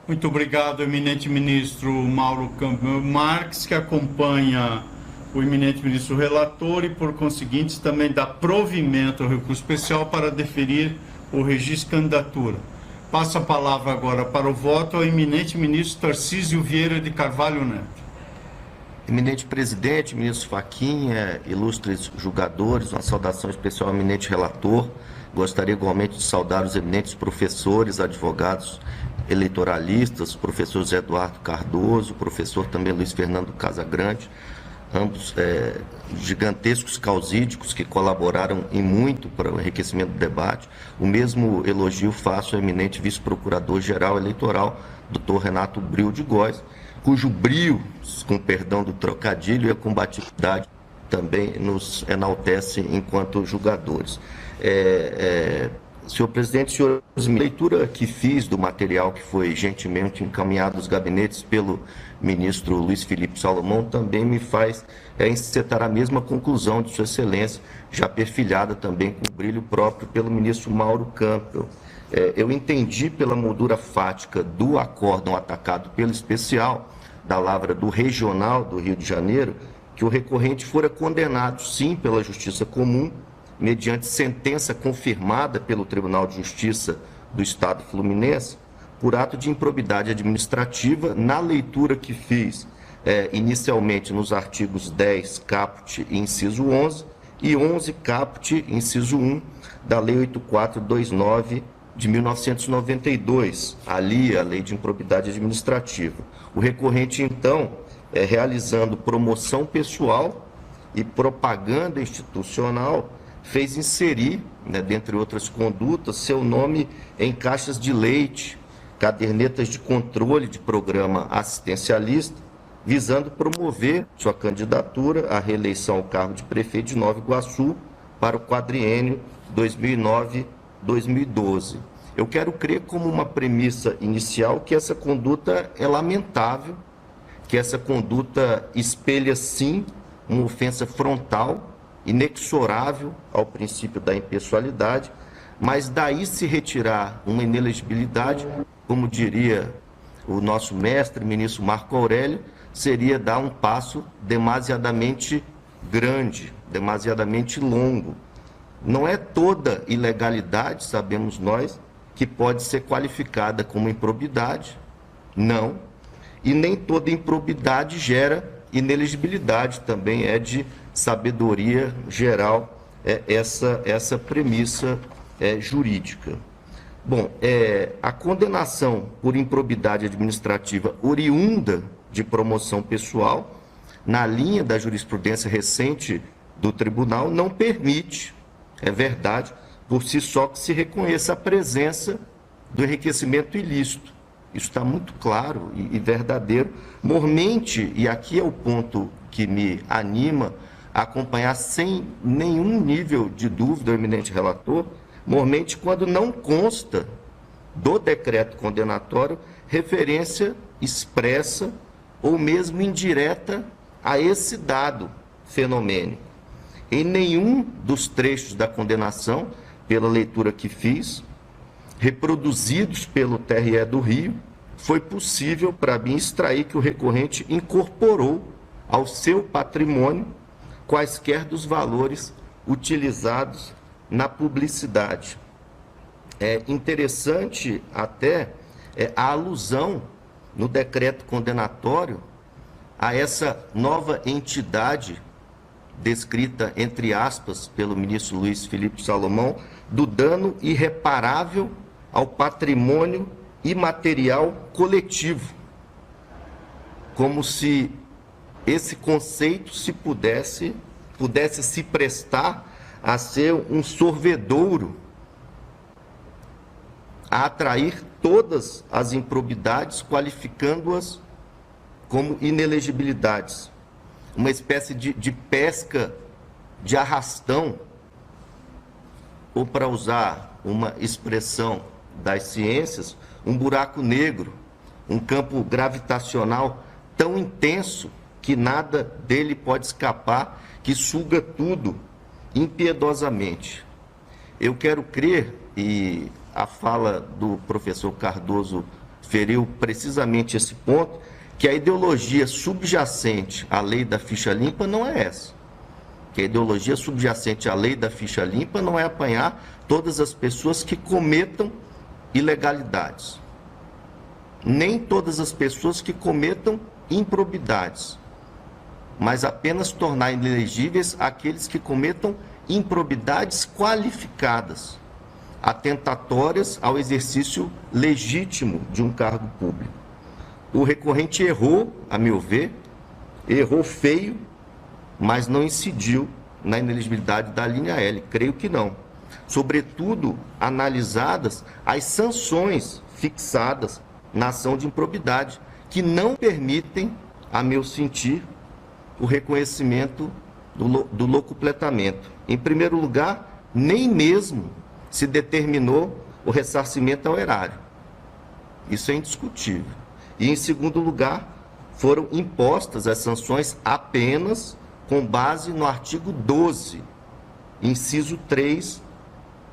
Muito obrigado, eminente ministro Mauro Campbell Marques, que acompanha o eminente ministro relator e, por conseguinte, também dá provimento ao recurso especial para deferir o registro de candidatura. Passo a palavra agora para o voto ao eminente ministro Tarcísio Vieira de Carvalho Neto. Eminente presidente, ministro Fachin, ilustres julgadores, uma saudação especial ao eminente relator. Gostaria igualmente de saudar os eminentes professores, advogados eleitoralistas, professor José Eduardo Cardoso, professor também Luiz Fernando Casagrande, ambos gigantescos causídicos que colaboraram em muito para o enriquecimento do debate. O mesmo elogio faço ao eminente vice-procurador-geral eleitoral, doutor Renato Bril de Góes, cujo brio, com perdão do trocadilho, e a combatividade também nos enaltece enquanto julgadores. Senhor presidente, senhores, a leitura que fiz do material que foi gentilmente encaminhado aos gabinetes pelo ministro Luiz Filipe Salomão, também me faz encetar a mesma conclusão de Sua Excelência, já perfilhada também com brilho próprio pelo ministro Mauro Campbell. Eu entendi pela moldura fática do acórdão atacado pelo especial da Lavra do Regional do Rio de Janeiro, que o recorrente fora condenado, sim, pela Justiça Comum, mediante sentença confirmada pelo Tribunal de Justiça do Estado Fluminense, por ato de improbidade administrativa, na leitura que fiz inicialmente nos artigos 10, caput, inciso 11, e 11, caput, inciso 1, da Lei 8429 de 1992, ali a Lei de Improbidade Administrativa. O recorrente, então, realizando promoção pessoal e propaganda institucional, fez inserir, dentre outras condutas, seu nome em caixas de leite, cadernetas de controle de programa assistencialista, visando promover sua candidatura à reeleição ao cargo de prefeito de Nova Iguaçu para o quadriênio 2009-2012. Eu quero crer como uma premissa inicial que essa conduta é lamentável, que essa conduta espelha, sim, uma ofensa frontal, inexorável ao princípio da impessoalidade, mas daí se retirar uma inelegibilidade, como diria o nosso mestre, ministro Marco Aurélio, seria dar um passo demasiadamente grande, demasiadamente longo. Não é toda ilegalidade, sabemos nós, que pode ser qualificada como improbidade, não. E nem toda improbidade gera inelegibilidade, também é de sabedoria geral essa premissa jurídica. Bom, a condenação por improbidade administrativa oriunda de promoção pessoal, na linha da jurisprudência recente do tribunal, não permite, é verdade, por si só que se reconheça a presença do enriquecimento ilícito. Isso está muito claro e verdadeiro. Mormente, e aqui é o ponto que me anima a acompanhar sem nenhum nível de dúvida o eminente relator, mormente quando não consta do decreto condenatório referência expressa ou mesmo indireta a esse dado fenomênico. Em nenhum dos trechos da condenação, pela leitura que fiz, reproduzidos pelo TRE do Rio, foi possível para mim extrair que o recorrente incorporou ao seu patrimônio quaisquer dos valores utilizados na publicidade. É interessante até a alusão no decreto condenatório a essa nova entidade descrita, entre aspas, pelo ministro Luiz Filipe Salomão, do dano irreparável ao patrimônio imaterial coletivo, como se esse conceito se pudesse se prestar a ser um sorvedouro, a atrair todas as improbidades, qualificando-as como inelegibilidades. Uma espécie de pesca de arrastão, ou, para usar uma expressão das ciências, um buraco negro, um campo gravitacional tão intenso que nada dele pode escapar, que suga tudo impiedosamente. Eu quero crer, e a fala do professor Cardoso feriu precisamente esse ponto, que a ideologia subjacente à lei da ficha limpa não é essa. Que a ideologia subjacente à lei da ficha limpa não é apanhar todas as pessoas que cometam ilegalidades, nem todas as pessoas que cometam improbidades, mas apenas tornar inelegíveis aqueles que cometam improbidades qualificadas, atentatórias ao exercício legítimo de um cargo público. O recorrente errou, a meu ver, errou feio, mas não incidiu na inelegibilidade da linha L, creio que não. Sobretudo, analisadas as sanções fixadas na ação de improbidade, que não permitem, a meu sentir, o reconhecimento do locupletamento. Em primeiro lugar, nem mesmo se determinou o ressarcimento ao erário. Isso é indiscutível. E, em segundo lugar, foram impostas as sanções apenas com base no artigo 12, inciso 3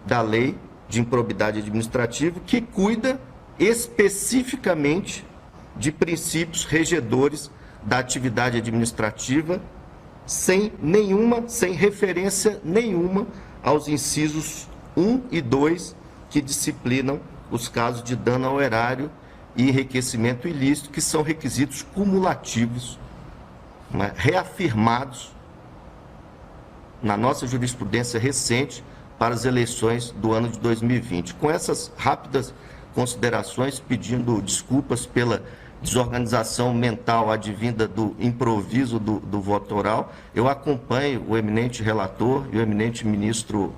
da Lei de Improbidade Administrativa, que cuida especificamente de princípios regedores da atividade administrativa, sem referência nenhuma aos incisos 1 e 2, que disciplinam os casos de dano ao erário e enriquecimento ilícito, que são requisitos cumulativos, né, reafirmados na nossa jurisprudência recente para as eleições do ano de 2020. Com essas rápidas considerações, pedindo desculpas pela desorganização mental advinda do improviso do voto oral, eu acompanho o eminente relator e o eminente ministro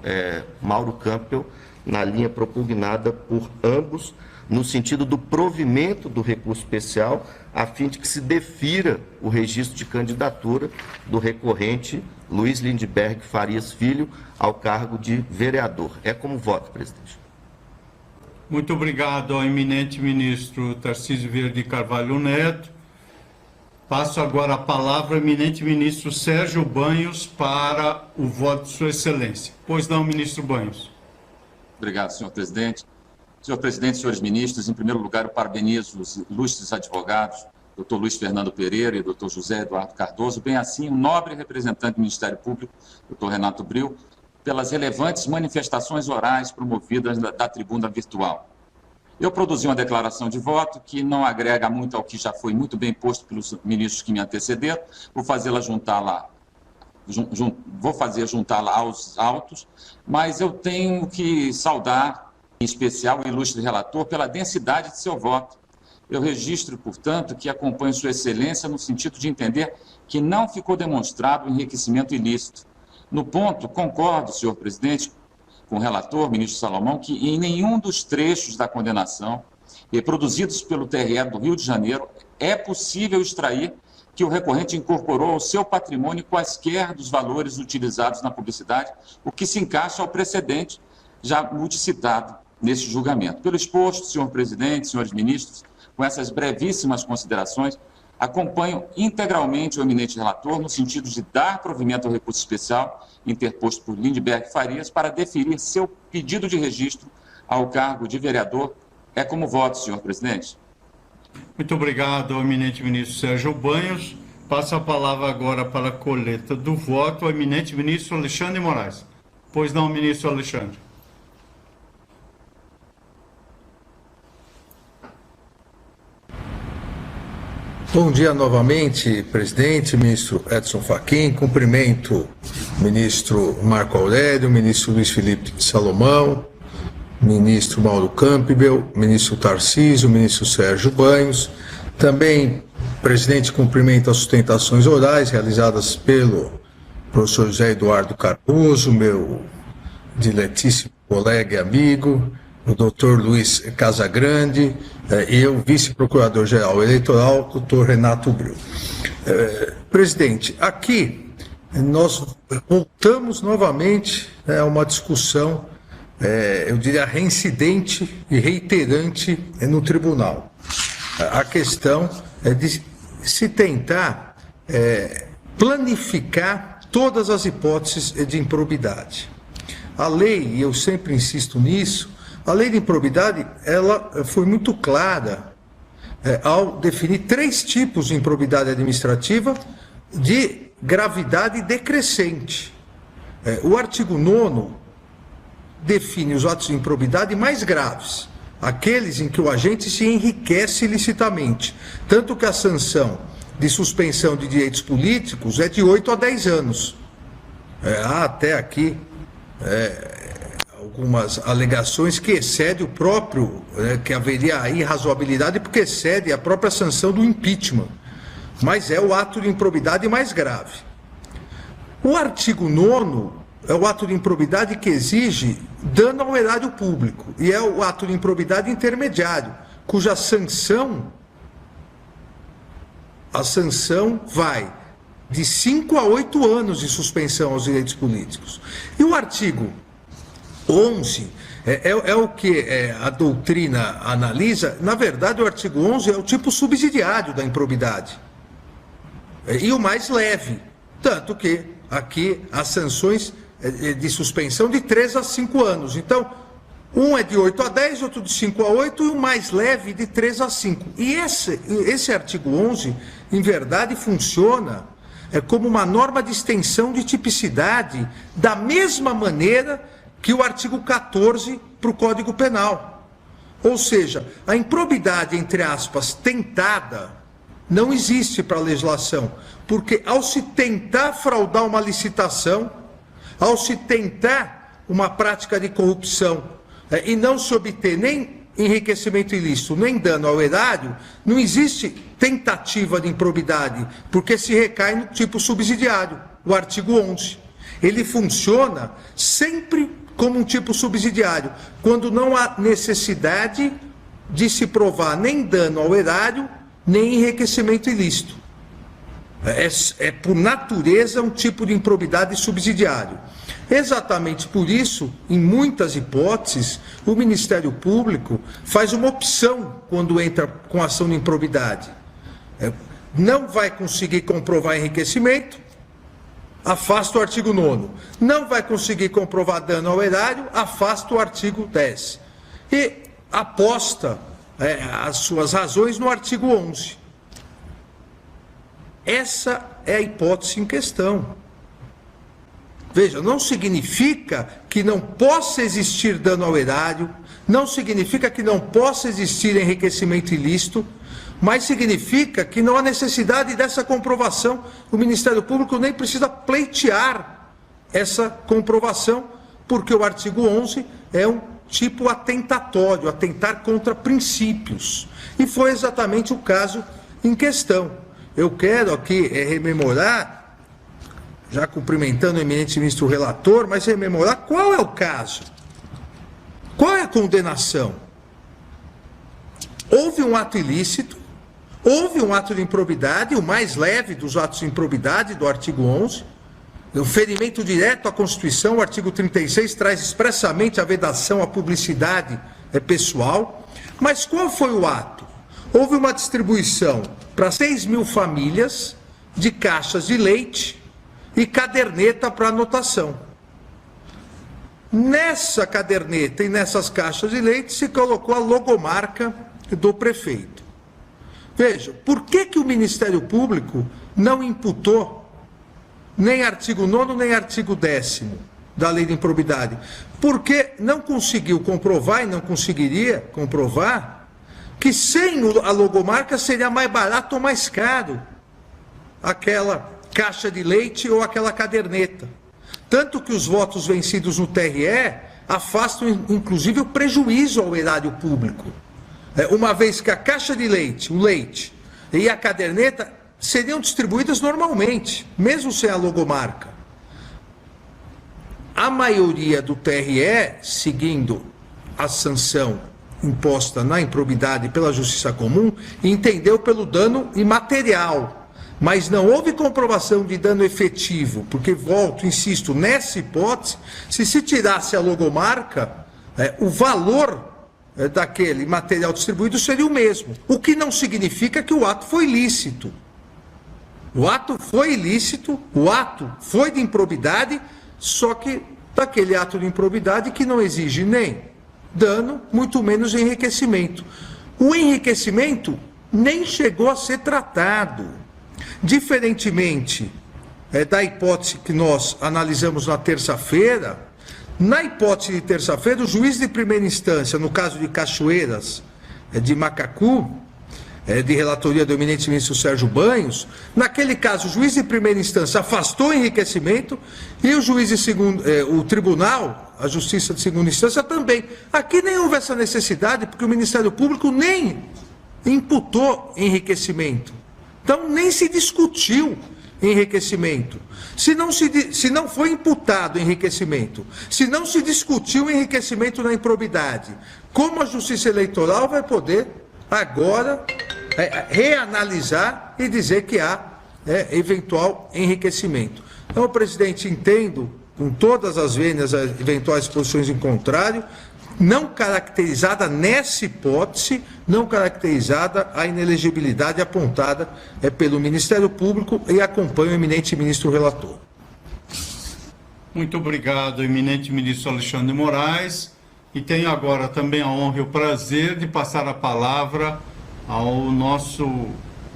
Mauro Campbell na linha propugnada por ambos, no sentido do provimento do recurso especial, a fim de que se defira o registro de candidatura do recorrente Luiz Lindbergh Farias Filho ao cargo de vereador. É como voto, presidente. Muito obrigado ao eminente ministro Tarcísio Vieira de Carvalho Neto. Passo agora a palavra ao eminente ministro Sérgio Banhos para o voto de Sua Excelência. Pois não, ministro Banhos. Obrigado, senhor presidente. Senhor presidente, senhores ministros, em primeiro lugar, eu parabenizo os ilustres advogados, doutor Luiz Fernando Pereira e doutor José Eduardo Cardoso, bem assim o nobre representante do Ministério Público, doutor Renato Bril, pelas relevantes manifestações orais promovidas da tribuna virtual. Eu produzi uma declaração de voto que não agrega muito ao que já foi muito bem posto pelos ministros que me antecederam, vou fazer juntá-la aos autos, mas eu tenho que saudar, em especial, o ilustre relator pela densidade de seu voto. Eu registro, portanto, que acompanho Sua Excelência no sentido de entender que não ficou demonstrado o enriquecimento ilícito. No ponto, concordo, senhor presidente, com o relator, ministro Salomão, que em nenhum dos trechos da condenação, reproduzidos pelo TRE do Rio de Janeiro, é possível extrair que o recorrente incorporou ao seu patrimônio quaisquer dos valores utilizados na publicidade, o que se encaixa ao precedente já multicitado neste julgamento. Pelo exposto, senhor presidente, senhores ministros, com essas brevíssimas considerações, acompanho integralmente o eminente relator no sentido de dar provimento ao recurso especial interposto por Lindbergh Farias para deferir seu pedido de registro ao cargo de vereador. É como voto, senhor presidente. Muito obrigado ao eminente ministro Sérgio Banhos. Passo a palavra agora para a coleta do voto ao eminente ministro Alexandre Moraes. Pois não, ministro Alexandre. Bom dia novamente, presidente, ministro Edson Fachin. Cumprimento o ministro Marco Aurélio, ministro Luiz Felipe Salomão, ministro Mauro Campbell, ministro Tarcísio, ministro Sérgio Banhos. Também, presidente, cumprimento as sustentações orais realizadas pelo professor José Eduardo Cardoso, meu diletíssimo colega e amigo, o doutor Luiz Casagrande, e o vice-procurador-geral eleitoral, doutor Renato Bril. Presidente, aqui nós voltamos novamente a uma discussão, eu diria, reincidente e reiterante no tribunal. A questão é de se tentar planificar todas as hipóteses de improbidade. A lei, e eu sempre insisto nisso, a lei de improbidade, ela foi muito clara ao definir 3 tipos de improbidade administrativa de gravidade decrescente. O artigo 9º define os atos de improbidade mais graves, aqueles em que o agente se enriquece ilicitamente, tanto que a sanção de suspensão de direitos políticos é de 8 a 10 anos. Há até aqui algumas alegações que excede o próprio, que haveria irrazoabilidade porque excede a própria sanção do impeachment, mas é o ato de improbidade mais grave. O artigo 9º é o ato de improbidade que exige dano ao erário público e é o ato de improbidade intermediário, cuja sanção, a sanção vai de 5 a 8 anos de suspensão aos direitos políticos. E o artigo 11 é o que a doutrina analisa. Na verdade, o artigo 11 é o tipo subsidiário da improbidade. e o mais leve. Tanto que aqui as sanções de suspensão de 3 a 5 anos. Então, um é de 8 a 10, outro de 5 a 8 e o mais leve de 3 a 5. E esse artigo 11, em verdade, funciona como uma norma de extensão de tipicidade, da mesma maneira que o artigo 14 para o Código Penal. Ou seja, a improbidade, entre aspas, tentada, não existe para a legislação, porque ao se tentar fraudar uma licitação, ao se tentar uma prática de corrupção e não se obter nem enriquecimento ilícito, nem dano ao erário, não existe tentativa de improbidade, porque se recai no tipo subsidiário, o artigo 11. Ele funciona sempre como um tipo subsidiário, quando não há necessidade de se provar nem dano ao erário, nem enriquecimento ilícito. É por natureza um tipo de improbidade subsidiário. Exatamente por isso, em muitas hipóteses, o Ministério Público faz uma opção quando entra com ação de improbidade. Não vai conseguir comprovar enriquecimento, afasta o artigo 9º. Não vai conseguir comprovar dano ao erário, afasta o artigo 10. E aposta as suas razões no artigo 11. Essa é a hipótese em questão. Veja, não significa que não possa existir dano ao erário, não significa que não possa existir enriquecimento ilícito, mas significa que não há necessidade dessa comprovação. O Ministério Público nem precisa pleitear essa comprovação, porque o artigo 11 é um tipo atentatório, atentar contra princípios. E foi exatamente o caso em questão. Eu quero aqui rememorar, já cumprimentando o eminente ministro relator, mas rememorar qual é o caso. Qual é a condenação? Houve um ato ilícito, houve um ato de improbidade, o mais leve dos atos de improbidade do artigo 11, o ferimento direto à Constituição, o artigo 36 traz expressamente a vedação à publicidade pessoal. Mas qual foi o ato? Houve uma distribuição para 6.000 famílias de caixas de leite e caderneta para anotação. Nessa caderneta e nessas caixas de leite se colocou a logomarca do prefeito. Veja, por que o Ministério Público não imputou nem artigo 9º nem artigo 10º da Lei de Improbidade? Porque não conseguiu comprovar e não conseguiria comprovar que sem a logomarca seria mais barato ou mais caro aquela caixa de leite ou aquela caderneta. Tanto que os votos vencidos no TRE afastam, inclusive, o prejuízo ao erário público. Uma vez que a caixa de leite, o leite e a caderneta seriam distribuídas normalmente, mesmo sem a logomarca. A maioria do TRE, seguindo a sanção imposta na improbidade pela Justiça Comum, entendeu pelo dano imaterial, mas não houve comprovação de dano efetivo, porque, volto, insisto, nessa hipótese, se tirasse a logomarca, o valor daquele material distribuído seria o mesmo, o que não significa que o ato foi ilícito. O ato foi ilícito, o ato foi de improbidade, só que daquele ato de improbidade que não exige nem dano, muito menos enriquecimento. O enriquecimento nem chegou a ser tratado. Diferentemente da hipótese que nós analisamos na terça-feira, na hipótese de terça-feira, o juiz de primeira instância, no caso de Cachoeiras de Macacu, de relatoria do eminente ministro Sérgio Banhos, naquele caso, o juiz de primeira instância afastou o enriquecimento e o juiz de segundo, o tribunal, a justiça de segunda instância também. Aqui nem houve essa necessidade, porque o Ministério Público nem imputou enriquecimento. Então, nem se discutiu enriquecimento. Se não foi imputado enriquecimento, se não se discutiu enriquecimento na improbidade, como a Justiça Eleitoral vai poder agora reanalisar e dizer que há eventual enriquecimento? Então, presidente, entendo com todas as vênias as eventuais posições em contrário, não caracterizada nessa hipótese, não caracterizada a inelegibilidade apontada pelo Ministério Público e acompanha o eminente ministro relator. Muito obrigado, eminente ministro Alexandre de Moraes. E tenho agora também a honra e o prazer de passar a palavra ao nosso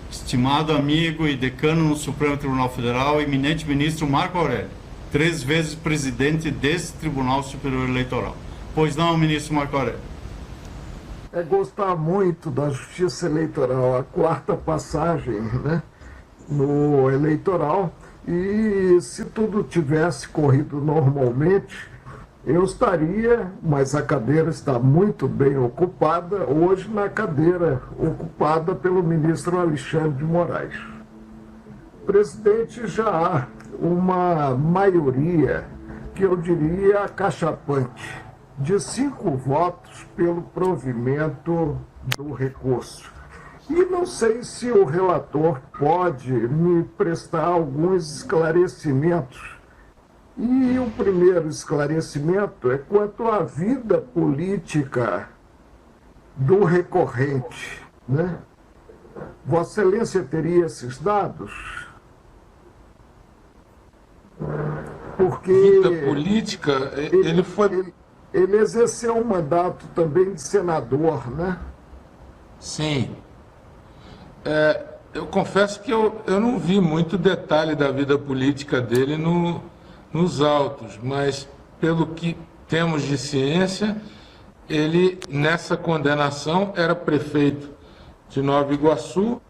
estimado amigo e decano no Supremo Tribunal Federal, eminente ministro Marco Aurélio, 3 vezes presidente desse Tribunal Superior Eleitoral. Pois não, ministro Marco Aurélio? É gostar muito da Justiça Eleitoral, a 4ª passagem, né, no eleitoral, e se tudo tivesse corrido normalmente, eu estaria, mas a cadeira está muito bem ocupada, hoje na cadeira ocupada pelo ministro Alexandre de Moraes. Presidente, já há uma maioria, que eu diria acachapante, de 5 votos pelo provimento do recurso. E não sei se o relator pode me prestar alguns esclarecimentos. E o primeiro esclarecimento é quanto à vida política do recorrente, né? Vossa Excelência teria esses dados? Porque vida política, ele foi... Ele exerceu um mandato também de senador, né? Sim. Eu confesso que eu não vi muito detalhe da vida política dele nos autos, mas pelo que temos de ciência, ele, nessa condenação, era prefeito de Nova Iguaçu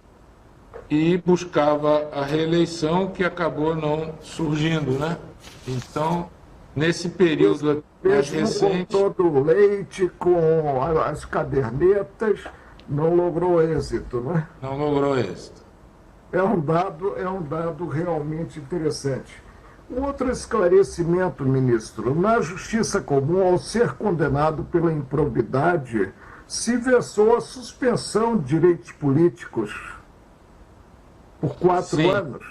e buscava a reeleição, que acabou não surgindo, né? Então, nesse período mais recente... com todo o leite, com as cadernetas, não logrou êxito, né? Não logrou êxito. É um dado realmente interessante. Um outro esclarecimento, ministro. Na justiça comum, ao ser condenado pela improbidade, se versou a suspensão de direitos políticos por 4 anos.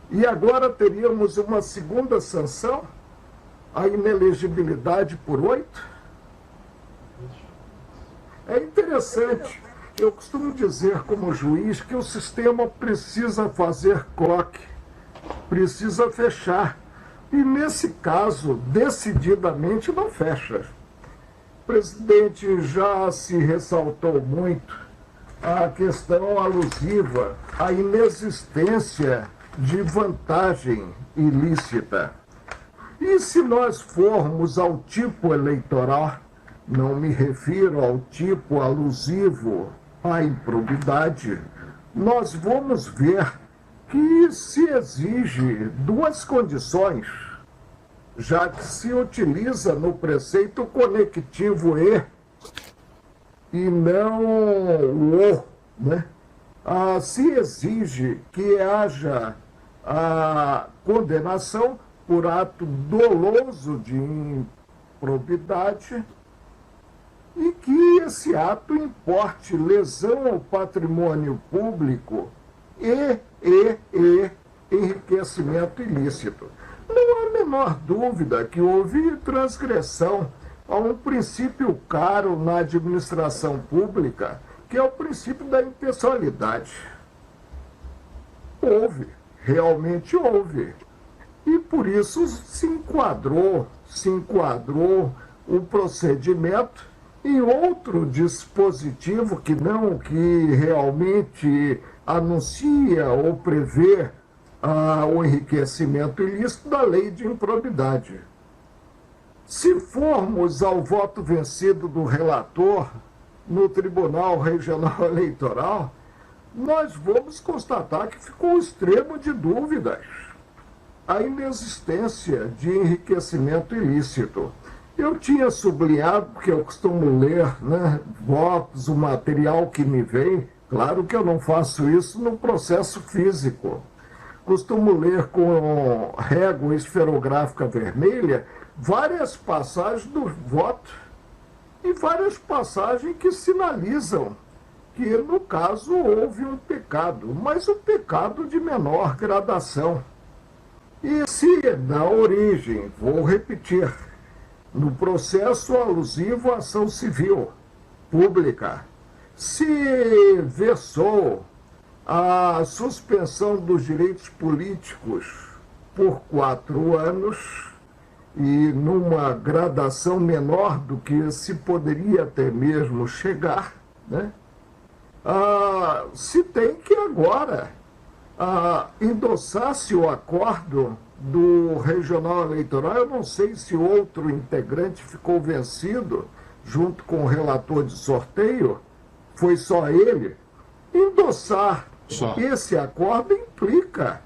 E agora teríamos uma segunda sanção, a inelegibilidade por 8? É interessante. Eu costumo dizer como juiz que o sistema precisa fazer cloque, precisa fechar. E nesse caso, decididamente não fecha. Presidente, já se ressaltou muito a questão alusiva à inexistência de vantagem ilícita. E se nós formos ao tipo eleitoral, não me refiro ao tipo alusivo à improbidade, nós vamos ver que se exige 2 condições, já que se utiliza no preceito conectivo e não o, né? Se exige que haja a condenação por ato doloso de improbidade e que esse ato importe lesão ao patrimônio público e enriquecimento ilícito. Não há a menor dúvida que houve transgressão a um princípio caro na administração pública, que é o princípio da impessoalidade. Houve, realmente houve. E por isso se enquadrou o procedimento em outro dispositivo que realmente anuncia ou prevê o enriquecimento ilícito da lei de improbidade. Se formos ao voto vencido do relator no Tribunal Regional Eleitoral, nós vamos constatar que ficou um extremo de dúvidas a inexistência de enriquecimento ilícito. Eu tinha sublinhado, porque eu costumo ler, né, votos, o material que me vem, claro que eu não faço isso no processo físico. Costumo ler com régua esferográfica vermelha várias passagens do voto e várias passagens que sinalizam que, no caso, houve um pecado, mas um pecado de menor gradação. E se na origem, vou repetir, no processo alusivo à ação civil pública, se versou a suspensão dos direitos políticos por 4 anos e numa gradação menor do que se poderia até mesmo chegar, né? Se tem que agora endossar-se o acordo do Regional Eleitoral. Eu não sei se outro integrante ficou vencido junto com o relator de sorteio, foi só ele. Endossar esse acordo implica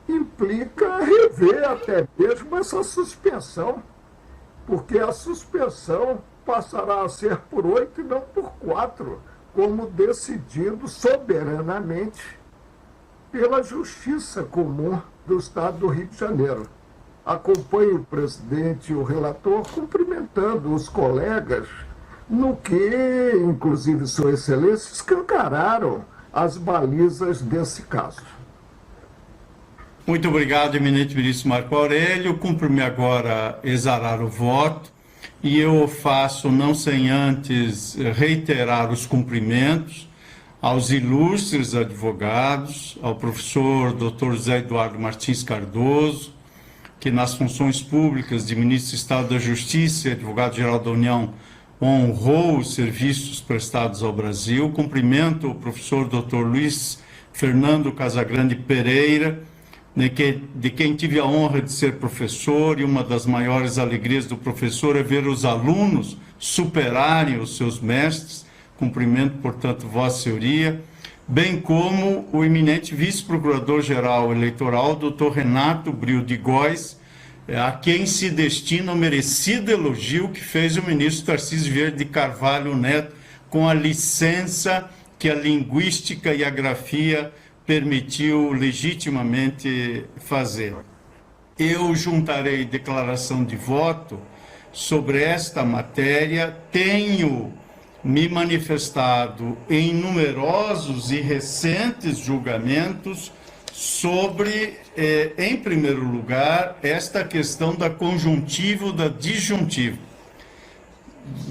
rever até mesmo essa suspensão, porque a suspensão passará a ser por 8 e não por 4, como decidido soberanamente pela Justiça Comum do Estado do Rio de Janeiro. Acompanho o presidente e o relator cumprimentando os colegas no que, inclusive, Sua Excelência, escancararam as balizas desse caso. Muito obrigado, eminente ministro Marco Aurélio. Cumpre-me agora exarar o voto e eu o faço não sem antes reiterar os cumprimentos aos ilustres advogados, ao professor Dr. José Eduardo Martins Cardoso, que nas funções públicas de ministro de Estado da Justiça e advogado-geral da União honrou os serviços prestados ao Brasil. Cumprimento o professor Dr. Luiz Fernando Casagrande Pereira, de quem tive a honra de ser professor, e uma das maiores alegrias do professor é ver os alunos superarem os seus mestres. Cumprimento, portanto, Vossa Senhoria, bem como o eminente vice-procurador-geral eleitoral, Dr. Renato Bril de Góes, a quem se destina o merecido elogio que fez o ministro Tarcísio Vieira de Carvalho Neto, com a licença que a linguística e a grafia permitiu legitimamente fazer. Eu juntarei declaração de voto sobre esta matéria, tenho me manifestado em numerosos e recentes julgamentos sobre, em primeiro lugar, esta questão da conjuntiva ou da disjuntiva.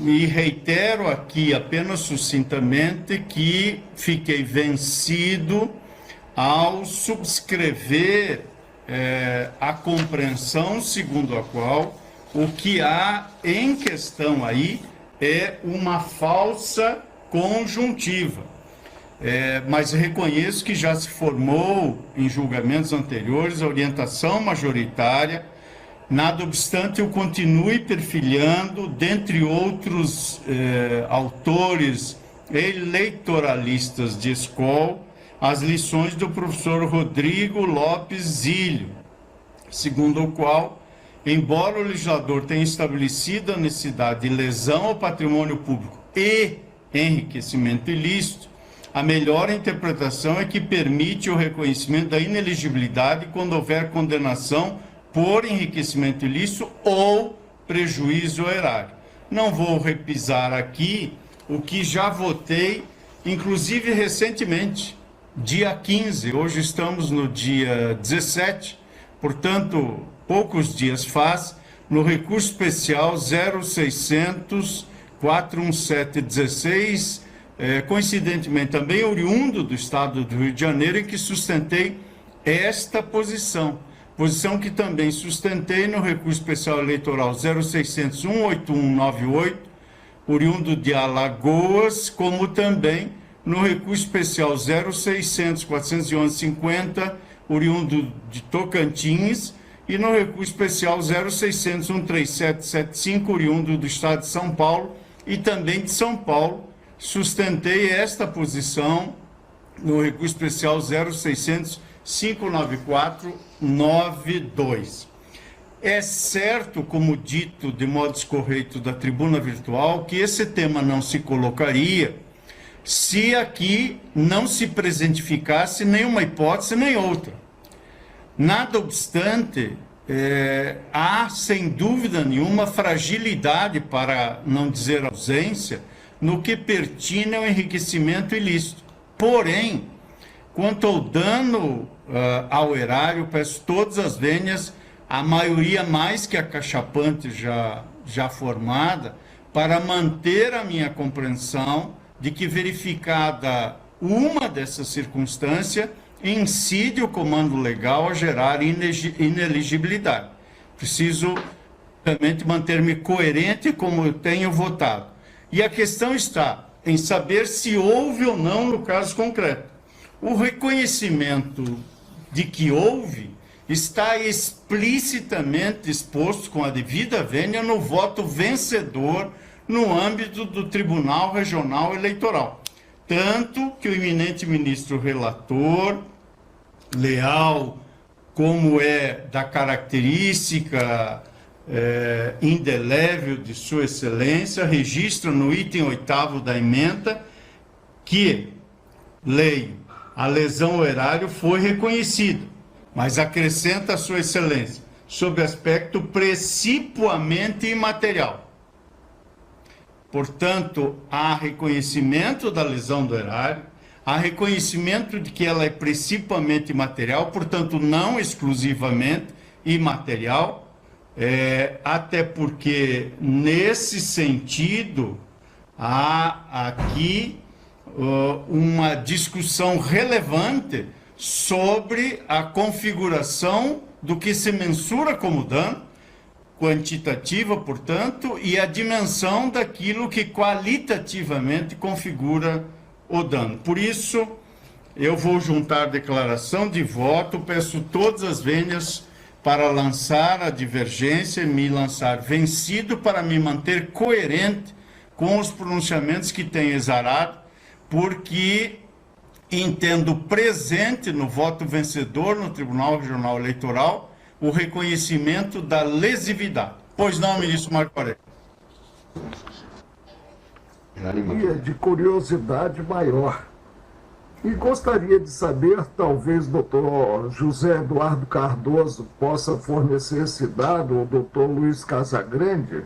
E reitero aqui apenas sucintamente que fiquei vencido ao subscrever a compreensão segundo a qual o que há em questão aí é uma falsa conjuntiva. Mas reconheço que já se formou em julgamentos anteriores a orientação majoritária. Nada obstante, eu continue perfilhando, dentre outros autores eleitoralistas de escola, as lições do professor Rodrigo Lopes Zílio, segundo o qual, embora o legislador tenha estabelecido a necessidade de lesão ao patrimônio público e enriquecimento ilícito, a melhor interpretação é que permite o reconhecimento da inelegibilidade quando houver condenação por enriquecimento ilícito ou prejuízo ao erário. Não vou repisar aqui o que já votei, inclusive recentemente, dia 15, hoje estamos no dia 17, portanto, poucos dias faz, no recurso especial 0600-41716, coincidentemente também oriundo do Estado do Rio de Janeiro, em que sustentei esta posição que também sustentei no recurso especial eleitoral 0600-18198, oriundo de Alagoas, como também no recurso especial 0600-411-50, oriundo de Tocantins, e no recurso especial 0600-13775, oriundo do Estado de São Paulo, e também de São Paulo, sustentei esta posição no recurso especial 0600-594-92. É certo, como dito de modo escorreito da tribuna virtual, que esse tema não se colocaria se aqui não se presentificasse nenhuma hipótese nem outra. Nada obstante, há sem dúvida nenhuma fragilidade, para não dizer ausência, no que pertine ao enriquecimento ilícito. Porém, quanto ao dano ao erário, peço todas as vênias, a maioria mais que acachapante já formada para manter a minha compreensão de que, verificada uma dessas circunstâncias, incide o comando legal a gerar inelegibilidade. Preciso realmente manter-me coerente como eu tenho votado. E a questão está em saber se houve ou não no caso concreto. O reconhecimento de que houve está explicitamente exposto com a devida vênia no voto vencedor no âmbito do Tribunal Regional Eleitoral. Tanto que o eminente ministro relator, leal como é da característica indelével de sua excelência, registra no item 8º da ementa que, leio, a lesão ao erário foi reconhecida, mas acrescenta a sua excelência, sob aspecto precipuamente imaterial. Portanto, há reconhecimento da lesão do erário, há reconhecimento de que ela é precipuamente imaterial, portanto, não exclusivamente imaterial, até porque, nesse sentido, há aqui uma discussão relevante sobre a configuração do que se mensura como dano, quantitativa, portanto, e a dimensão daquilo que qualitativamente configura o dano. Por isso, eu vou juntar declaração de voto, peço todas as vênias para lançar a divergência e me lançar vencido para me manter coerente com os pronunciamentos que tenho exarado, porque entendo presente no voto vencedor no Tribunal Regional Eleitoral o reconhecimento da lesividade. Pois não, ministro Marco Aurélio? De curiosidade maior. E gostaria de saber, talvez o doutor José Eduardo Cardoso possa fornecer esse dado, o doutor Luiz Casagrande,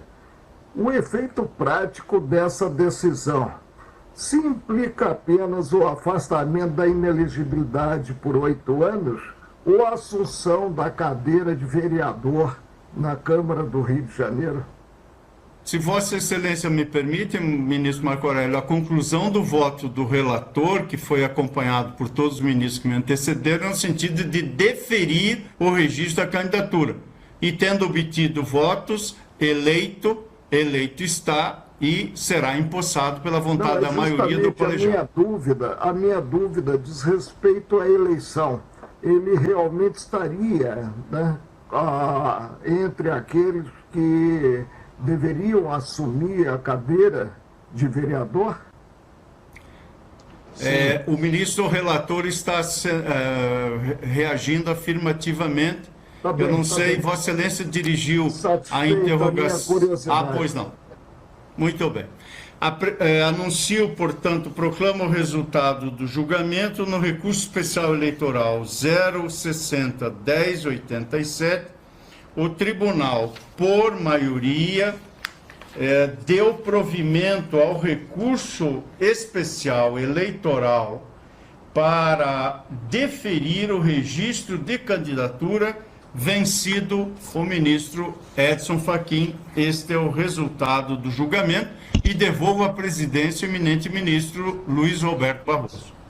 o efeito prático dessa decisão. Se implica apenas o afastamento da inelegibilidade por 8 anos ou a assunção da cadeira de vereador na Câmara do Rio de Janeiro? Se Vossa Excelência me permite, ministro Marco Aurélio, a conclusão do voto do relator, que foi acompanhado por todos os ministros que me antecederam, no sentido de deferir o registro da candidatura. E tendo obtido votos, eleito está e será empossado pela vontade da maioria do colegiado. A minha dúvida diz respeito à eleição. Ele realmente estaria, né, entre aqueles que deveriam assumir a cadeira de vereador? O ministro relator está reagindo afirmativamente. Eu não sei, Vossa Excelência dirigiu a interrogação. Pois não. Muito bem. Anuncio, portanto, proclamo o resultado do julgamento no recurso especial eleitoral 060-1087. O tribunal, por maioria, deu provimento ao recurso especial eleitoral para deferir o registro de candidatura, vencido o ministro Edson Fachin. Este é o resultado do julgamento e devolvo a presidência ao eminente ministro Luiz Roberto Barroso.